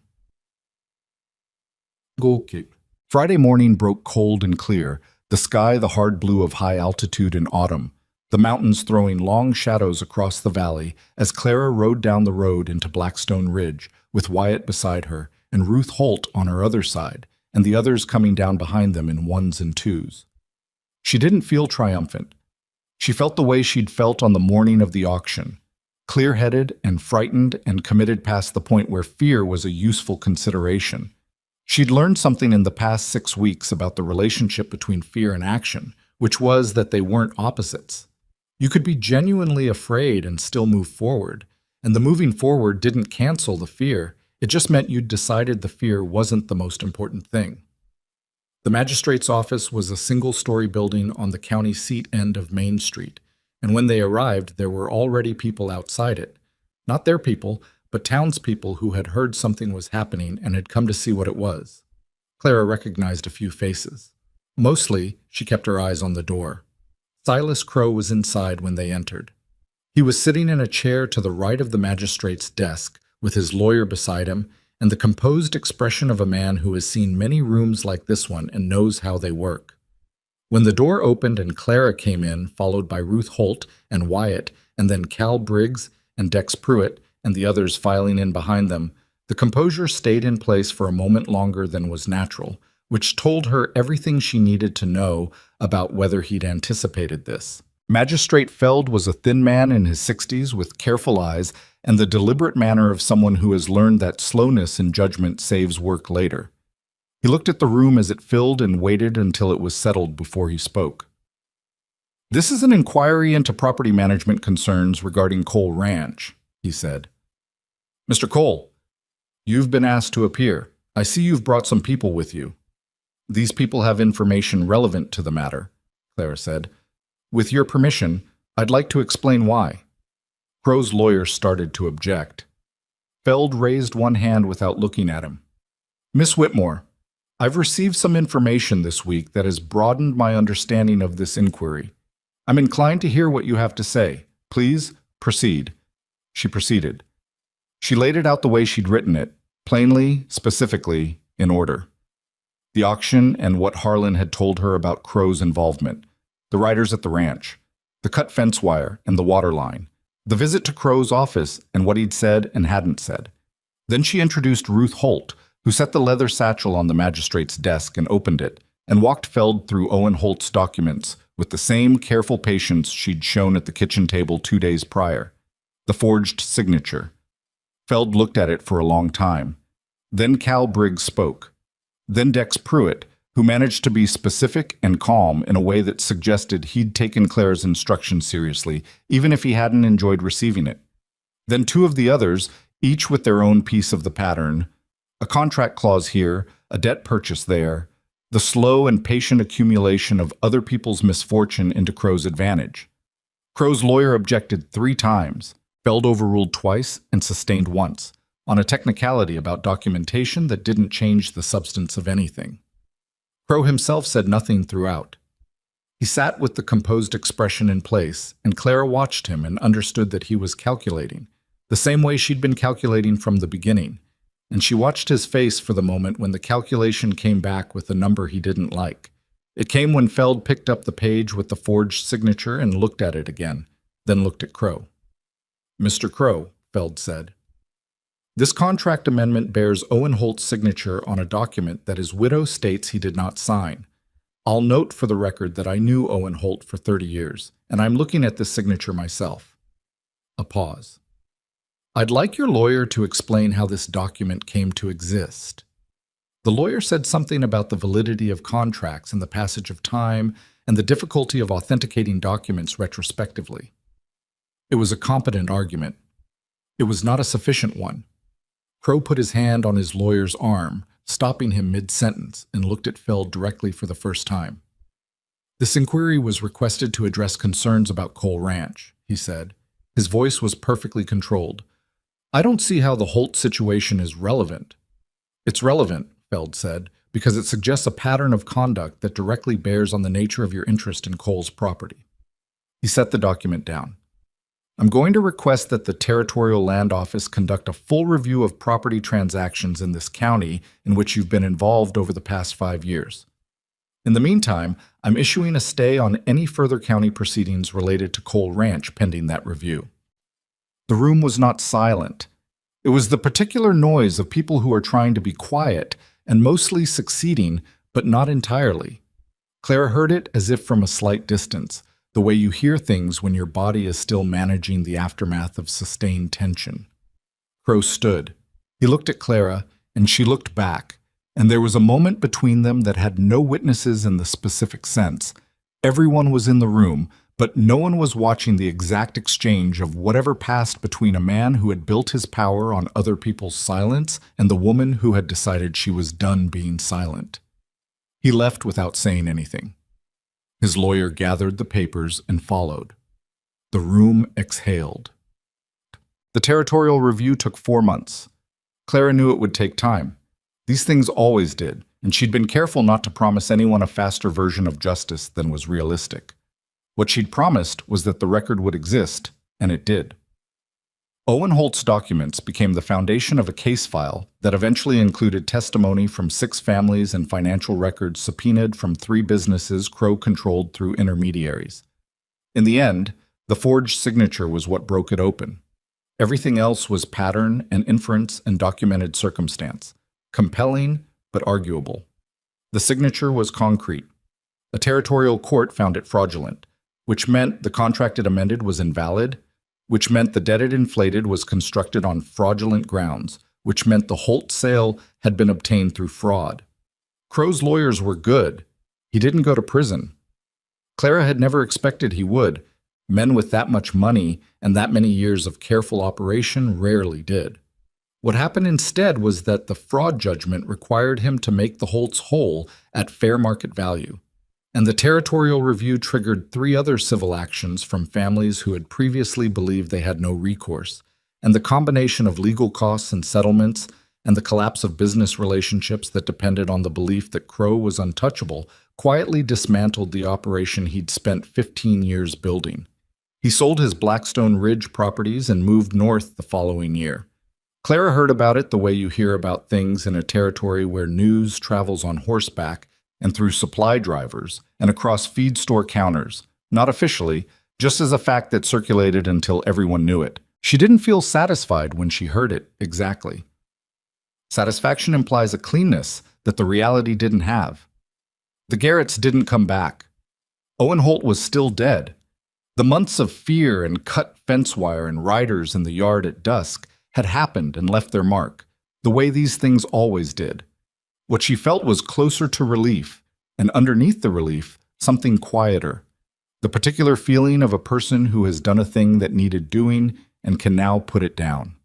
Speaker 1: Okay. Friday morning broke cold and clear, the sky the hard blue of high altitude in autumn, the mountains throwing long shadows across the valley as Clara rode down the road into Blackstone Ridge, with Wyatt beside her and Ruth Holt on her other side, and the others coming down behind them in ones and twos. She didn't feel triumphant. She felt the way she'd felt on the morning of the auction, clear-headed and frightened and committed past the point where fear was a useful consideration. She'd learned something in the past 6 weeks about the relationship between fear and action, which was that they weren't opposites. You could be genuinely afraid and still move forward, and the moving forward didn't cancel the fear, it just meant you'd decided the fear wasn't the most important thing. The magistrate's office was a single-story building on the county seat end of Main Street, and when they arrived, there were already people outside it. Not their people, but townspeople who had heard something was happening and had come to see what it was. Clara recognized a few faces. Mostly, she kept her eyes on the door. Silas Crow was inside when they entered. He was sitting in a chair to the right of the magistrate's desk, with his lawyer beside him, and the composed expression of a man who has seen many rooms like this one and knows how they work. When the door opened and Clara came in, followed by Ruth Holt and Wyatt, and then Cal Briggs and Dex Pruitt and the others filing in behind them, the composure stayed in place for a moment longer than was natural, which told her everything she needed to know about whether he'd anticipated this. Magistrate Feld was a thin man in his 60s with careful eyes and the deliberate manner of someone who has learned that slowness in judgment saves work later. He looked at the room as it filled and waited until it was settled before he spoke. This is an inquiry into property management concerns regarding Cole Ranch, he said. Mr. Cole, you've been asked to appear. I see you've brought some people with you. These people have information relevant to the matter, Clara said. With your permission, I'd like to explain why. Crow's lawyer started to object. Feld raised one hand without looking at him. Miss Whitmore, I've received some information this week that has broadened my understanding of this inquiry. I'm inclined to hear what you have to say. Please, proceed. She proceeded. She laid it out the way she'd written it, plainly, specifically, in order. The auction and what Harlan had told her about Crow's involvement, the riders at the ranch, the cut fence wire and the water line, the visit to Crow's office and what he'd said and hadn't said. Then she introduced Ruth Holt, who set the leather satchel on the magistrate's desk and opened it, and walked Feld through Owen Holt's documents with the same careful patience she'd shown at the kitchen table 2 days prior. The forged signature. Feld looked at it for a long time. Then Cal Briggs spoke. Then Dex Pruitt, who managed to be specific and calm in a way that suggested he'd taken Clara's instructions seriously, even if he hadn't enjoyed receiving it. Then 2 of the others, each with their own piece of the pattern, a contract clause here, a debt purchase there, the slow and patient accumulation of other people's misfortune into Crow's advantage. Crow's lawyer objected 3 times, Feld overruled twice, and sustained once, on a technicality about documentation that didn't change the substance of anything. Crow himself said nothing throughout. He sat with the composed expression in place, and Clara watched him and understood that he was calculating, the same way she'd been calculating from the beginning, and she watched his face for the moment when the calculation came back with a number he didn't like. It came when Feld picked up the page with the forged signature and looked at it again, then looked at Crow. Mr. Crow, Feld said. This contract amendment bears Owen Holt's signature on a document that his widow states he did not sign. I'll note for the record that I knew Owen Holt for 30 years, and I'm looking at this signature myself. A pause. I'd like your lawyer to explain how this document came to exist. The lawyer said something about the validity of contracts and the passage of time and the difficulty of authenticating documents retrospectively. It was a competent argument. It was not a sufficient one. Crow put his hand on his lawyer's arm, stopping him mid-sentence, and looked at Feld directly for the first time. This inquiry was requested to address concerns about Cole Ranch, he said. His voice was perfectly controlled. I don't see how the Holt situation is relevant. It's relevant, Feld said, because it suggests a pattern of conduct that directly bears on the nature of your interest in Cole's property. He set the document down. I'm going to request that the Territorial Land Office conduct a full review of property transactions in this county in which you've been involved over the past 5 years. In the meantime, I'm issuing a stay on any further county proceedings related to Cole Ranch pending that review. The room was not silent. It was the particular noise of people who are trying to be quiet and mostly succeeding, but not entirely. Clara heard it as if from a slight distance, the way you hear things when your body is still managing the aftermath of sustained tension. Crow stood. He looked at Clara, and she looked back, and there was a moment between them that had no witnesses in the specific sense. Everyone was in the room, but no one was watching the exact exchange of whatever passed between a man who had built his power on other people's silence and the woman who had decided she was done being silent. He left without saying anything. His lawyer gathered the papers and followed. The room exhaled. The territorial review took 4 months. Clara knew it would take time. These things always did, and she'd been careful not to promise anyone a faster version of justice than was realistic. What she'd promised was that the record would exist, and it did. Owen Holt's documents became the foundation of a case file that eventually included testimony from 6 families and financial records subpoenaed from 3 businesses Crow controlled through intermediaries. In the end, the forged signature was what broke it open. Everything else was pattern and inference and documented circumstance, compelling but arguable. The signature was concrete. A territorial court found it fraudulent, which meant the contract it amended was invalid, which meant the debt it inflated was constructed on fraudulent grounds, which meant the Holt sale had been obtained through fraud. Crow's lawyers were good. He didn't go to prison. Clara had never expected he would. Men with that much money and that many years of careful operation rarely did. What happened instead was that the fraud judgment required him to make the Holts whole at fair market value. And the territorial review triggered 3 other civil actions from families who had previously believed they had no recourse, and the combination of legal costs and settlements and the collapse of business relationships that depended on the belief that Crow was untouchable quietly dismantled the operation he'd spent 15 years building. He sold his Blackstone Ridge properties and moved north the following year. Clara heard about it the way you hear about things in a territory where news travels on horseback and through supply drivers, and across feed store counters, not officially, just as a fact that circulated until everyone knew it. She didn't feel satisfied when she heard it, exactly. Satisfaction implies a cleanness that the reality didn't have. The Garretts didn't come back. Owen Holt was still dead. The months of fear and cut fence wire and riders in the yard at dusk had happened and left their mark, the way these things always did. What she felt was closer to relief, and underneath the relief, something quieter. The particular feeling of a person who has done a thing that needed doing and can now put it down.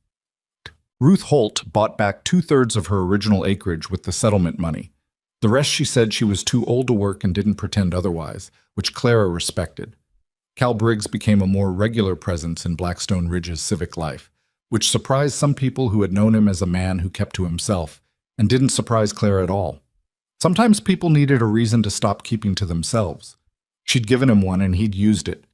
Speaker 1: Ruth Holt bought back 2/3 of her original acreage with the settlement money. The rest she said she was too old to work and didn't pretend otherwise, which Clara respected. Cal Briggs became a more regular presence in Blackstone Ridge's civic life, which surprised some people who had known him as a man who kept to himself, and didn't surprise Clara at all. Sometimes people needed a reason to stop keeping to themselves. She'd given him one and he'd used it.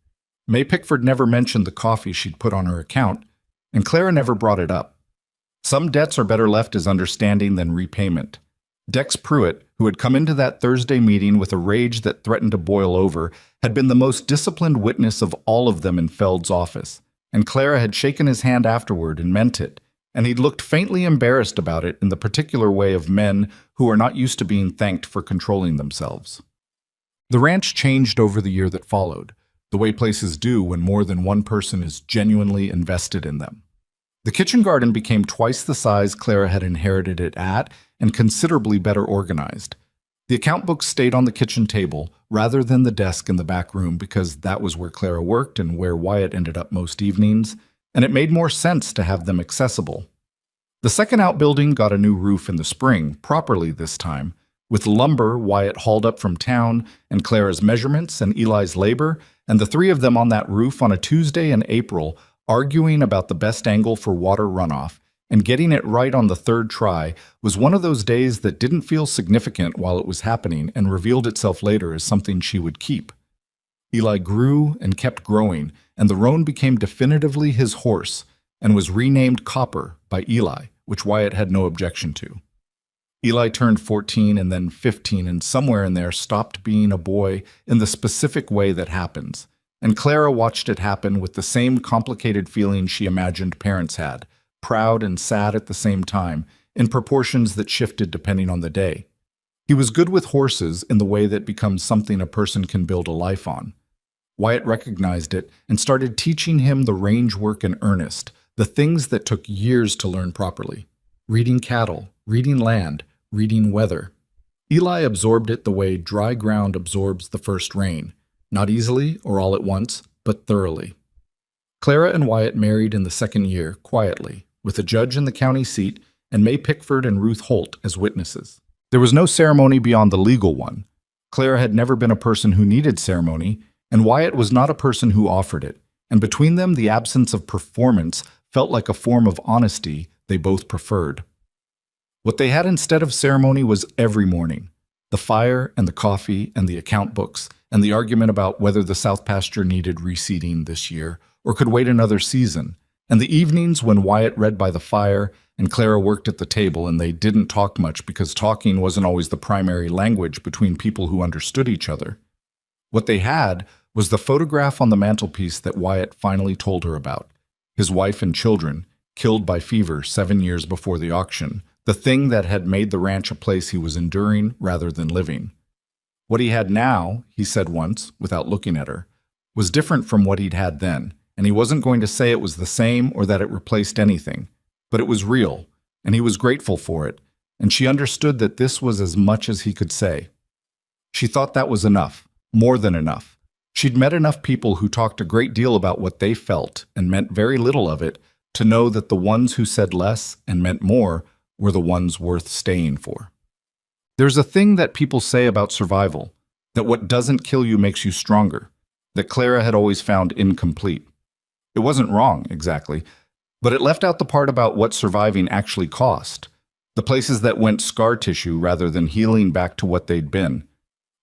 Speaker 1: May Pickford never mentioned the coffee she'd put on her account, and Clara never brought it up. Some debts are better left as understanding than repayment. Dex Pruitt, who had come into that Thursday meeting with a rage that threatened to boil over, had been the most disciplined witness of all of them in Feld's office, and Clara had shaken his hand afterward and meant it, and he'd looked faintly embarrassed about it in the particular way of men who are not used to being thanked for controlling themselves. The ranch changed over the year that followed, the way places do when more than one person is genuinely invested in them. The kitchen garden became twice the size Clara had inherited it at and considerably better organized. The account books stayed on the kitchen table rather than the desk in the back room because that was where Clara worked and where Wyatt ended up most evenings, and it made more sense to have them accessible. The second outbuilding got a new roof in the spring, properly this time, with lumber Wyatt hauled up from town and Clara's measurements and Eli's labor, and the three of them on that roof on a Tuesday in April arguing about the best angle for water runoff, and getting it right on the third try was one of those days that didn't feel significant while it was happening and revealed itself later as something she would keep. Eli grew and kept growing, and the roan became definitively his horse and was renamed Copper by Eli, which Wyatt had no objection to. Eli turned 14 and then 15 and somewhere in there stopped being a boy in the specific way that happens, and Clara watched it happen with the same complicated feeling she imagined parents had, proud and sad at the same time, in proportions that shifted depending on the day. He was good with horses in the way that becomes something a person can build a life on. Wyatt recognized it and started teaching him the range work in earnest, the things that took years to learn properly. Reading cattle, reading land, reading weather. Eli absorbed it the way dry ground absorbs the first rain, not easily or all at once, but thoroughly. Clara and Wyatt married in the second year, quietly, with a judge in the county seat and May Pickford and Ruth Holt as witnesses. There was no ceremony beyond the legal one. Clara had never been a person who needed ceremony, and Wyatt was not a person who offered it, and between them the absence of performance felt like a form of honesty they both preferred. What they had instead of ceremony was every morning, the fire and the coffee and the account books, and the argument about whether the south pasture needed reseeding this year or could wait another season, and the evenings when Wyatt read by the fire and Clara worked at the table and they didn't talk much because talking wasn't always the primary language between people who understood each other. What they had was the photograph on the mantelpiece that Wyatt finally told her about, his wife and children, killed by fever 7 years before the auction, the thing that had made the ranch a place he was enduring rather than living. What he had now, he said once, without looking at her, was different from what he'd had then, and he wasn't going to say it was the same or that it replaced anything, but it was real, and he was grateful for it, and she understood that this was as much as he could say. She thought that was enough, more than enough. She'd met enough people who talked a great deal about what they felt and meant very little of it to know that the ones who said less and meant more were the ones worth staying for. There's a thing that people say about survival, that what doesn't kill you makes you stronger, that Clara had always found incomplete. It wasn't wrong, exactly, but it left out the part about what surviving actually cost, the places that went scar tissue rather than healing back to what they'd been,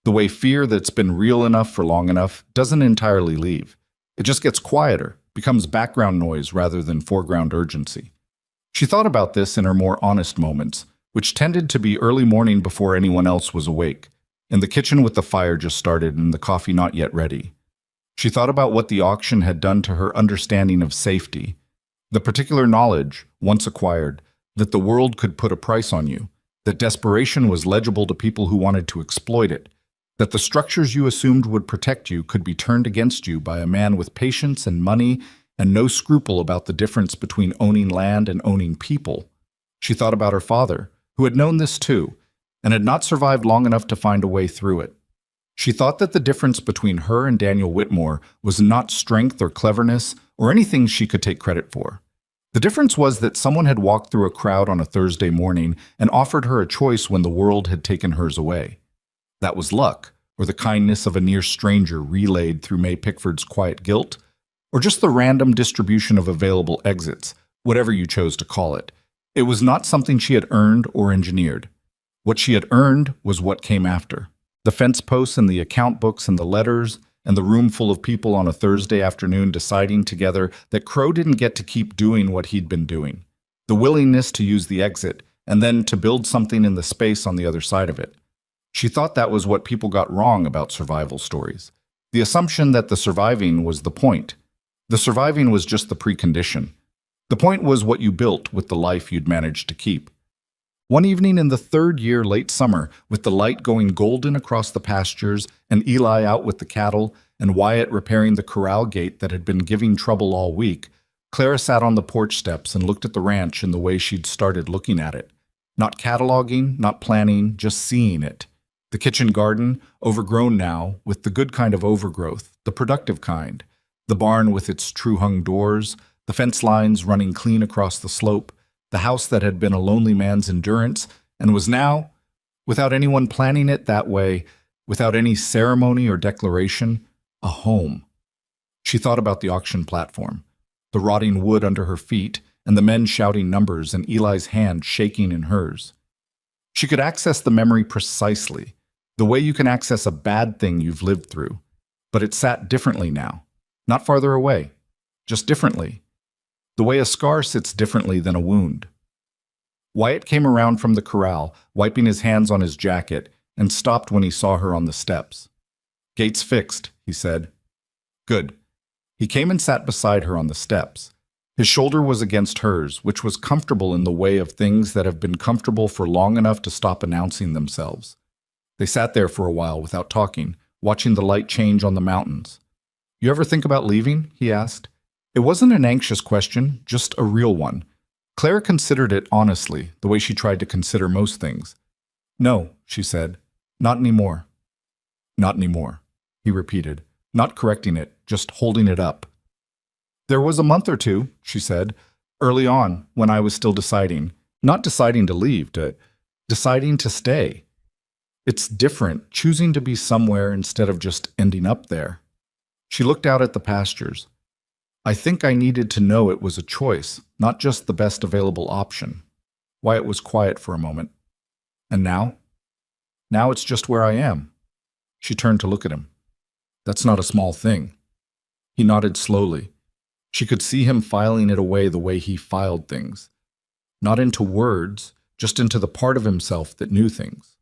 Speaker 1: the way fear that's been real enough for long enough doesn't entirely leave. It just gets quieter, becomes background noise rather than foreground urgency. She thought about this in her more honest moments, which tended to be early morning before anyone else was awake, in the kitchen with the fire just started and the coffee not yet ready. She thought about what the auction had done to her understanding of safety, the particular knowledge, once acquired, that the world could put a price on you, that desperation was legible to people who wanted to exploit it, that the structures you assumed would protect you could be turned against you by a man with patience and money and no scruple about the difference between owning land and owning people. She thought about her father, who had known this too, and had not survived long enough to find a way through it. She thought that the difference between her and Daniel Whitmore was not strength or cleverness or anything she could take credit for. The difference was that someone had walked through a crowd on a Thursday morning and offered her a choice when the world had taken hers away. That was luck, or the kindness of a near stranger relayed through May Pickford's quiet guilt, or just the random distribution of available exits, whatever you chose to call it. It was not something she had earned or engineered. What she had earned was what came after. The fence posts and the account books and the letters and the room full of people on a Thursday afternoon deciding together that Crow didn't get to keep doing what he'd been doing. The willingness to use the exit and then to build something in the space on the other side of it. She thought that was what people got wrong about survival stories. The assumption that the surviving was the point. The surviving was just the precondition. The point was what you built with the life you'd managed to keep. One evening in the third year late summer, with the light going golden across the pastures and Eli out with the cattle and Wyatt repairing the corral gate that had been giving trouble all week, Clara sat on the porch steps and looked at the ranch in the way she'd started looking at it. Not cataloging, not planning, just seeing it. The kitchen garden, overgrown now, with the good kind of overgrowth, the productive kind. The barn with its true-hung doors, the fence lines running clean across the slope, the house that had been a lonely man's endurance, and was now, without anyone planning it that way, without any ceremony or declaration, a home. She thought about the auction platform, the rotting wood under her feet, and the men shouting numbers and Eli's hand shaking in hers. She could access the memory precisely, the way you can access a bad thing you've lived through, but it sat differently now, not farther away, just differently, the way a scar sits differently than a wound. Wyatt came around from the corral, wiping his hands on his jacket, and stopped when he saw her on the steps. "Gate's fixed," he said. "Good." He came and sat beside her on the steps. His shoulder was against hers, which was comfortable in the way of things that have been comfortable for long enough to stop announcing themselves. They sat there for a while without talking, watching the light change on the mountains. "You ever think about leaving?" he asked. It wasn't an anxious question, just a real one. Clara considered it honestly, the way she tried to consider most things. "No," she said. "Not anymore." "Not anymore," he repeated, not correcting it, just holding it up. "There was a month or two," she said, "early on, when I was still deciding. Not deciding to leave, deciding to stay. It's different, choosing to be somewhere instead of just ending up there." She looked out at the pastures. "I think I needed to know it was a choice, not just the best available option." Wyatt was quiet for a moment. "And now?" "Now it's just where I am." She turned to look at him. "That's not a small thing." He nodded slowly. She could see him filing it away the way he filed things. Not into words, just into the part of himself that knew things.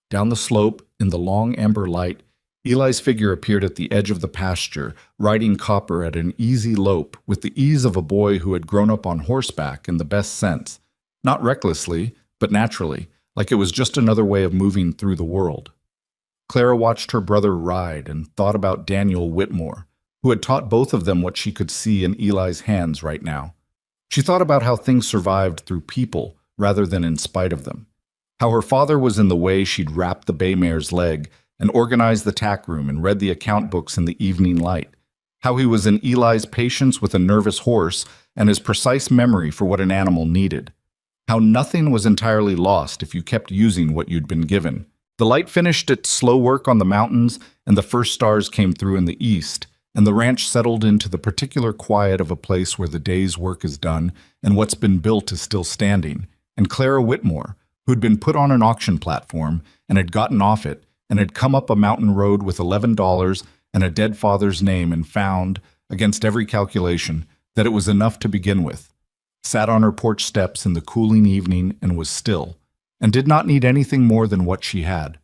Speaker 1: Down the slope, in the long amber light, Eli's figure appeared at the edge of the pasture, riding Copper at an easy lope with the ease of a boy who had grown up on horseback in the best sense. Not recklessly, but naturally, like it was just another way of moving through the world. Clara watched her brother ride and thought about Daniel Whitmore, who had taught both of them what she could see in Eli's hands right now. She thought about how things survived through people rather than in spite of them. How her father was in the way she'd wrapped the bay mare's leg and organized the tack room and read the account books in the evening light. How he was in Eli's patience with a nervous horse and his precise memory for what an animal needed. How nothing was entirely lost if you kept using what you'd been given. The light finished its slow work on the mountains, and the first stars came through in the east, and the ranch settled into the particular quiet of a place where the day's work is done and what's been built is still standing. And Clara Whitmore, who'd been put on an auction platform and had gotten off it, and had come up a mountain road with $11 and a dead father's name and found, against every calculation, that it was enough to begin with, sat on her porch steps in the cooling evening and was still, and did not need anything more than what she had.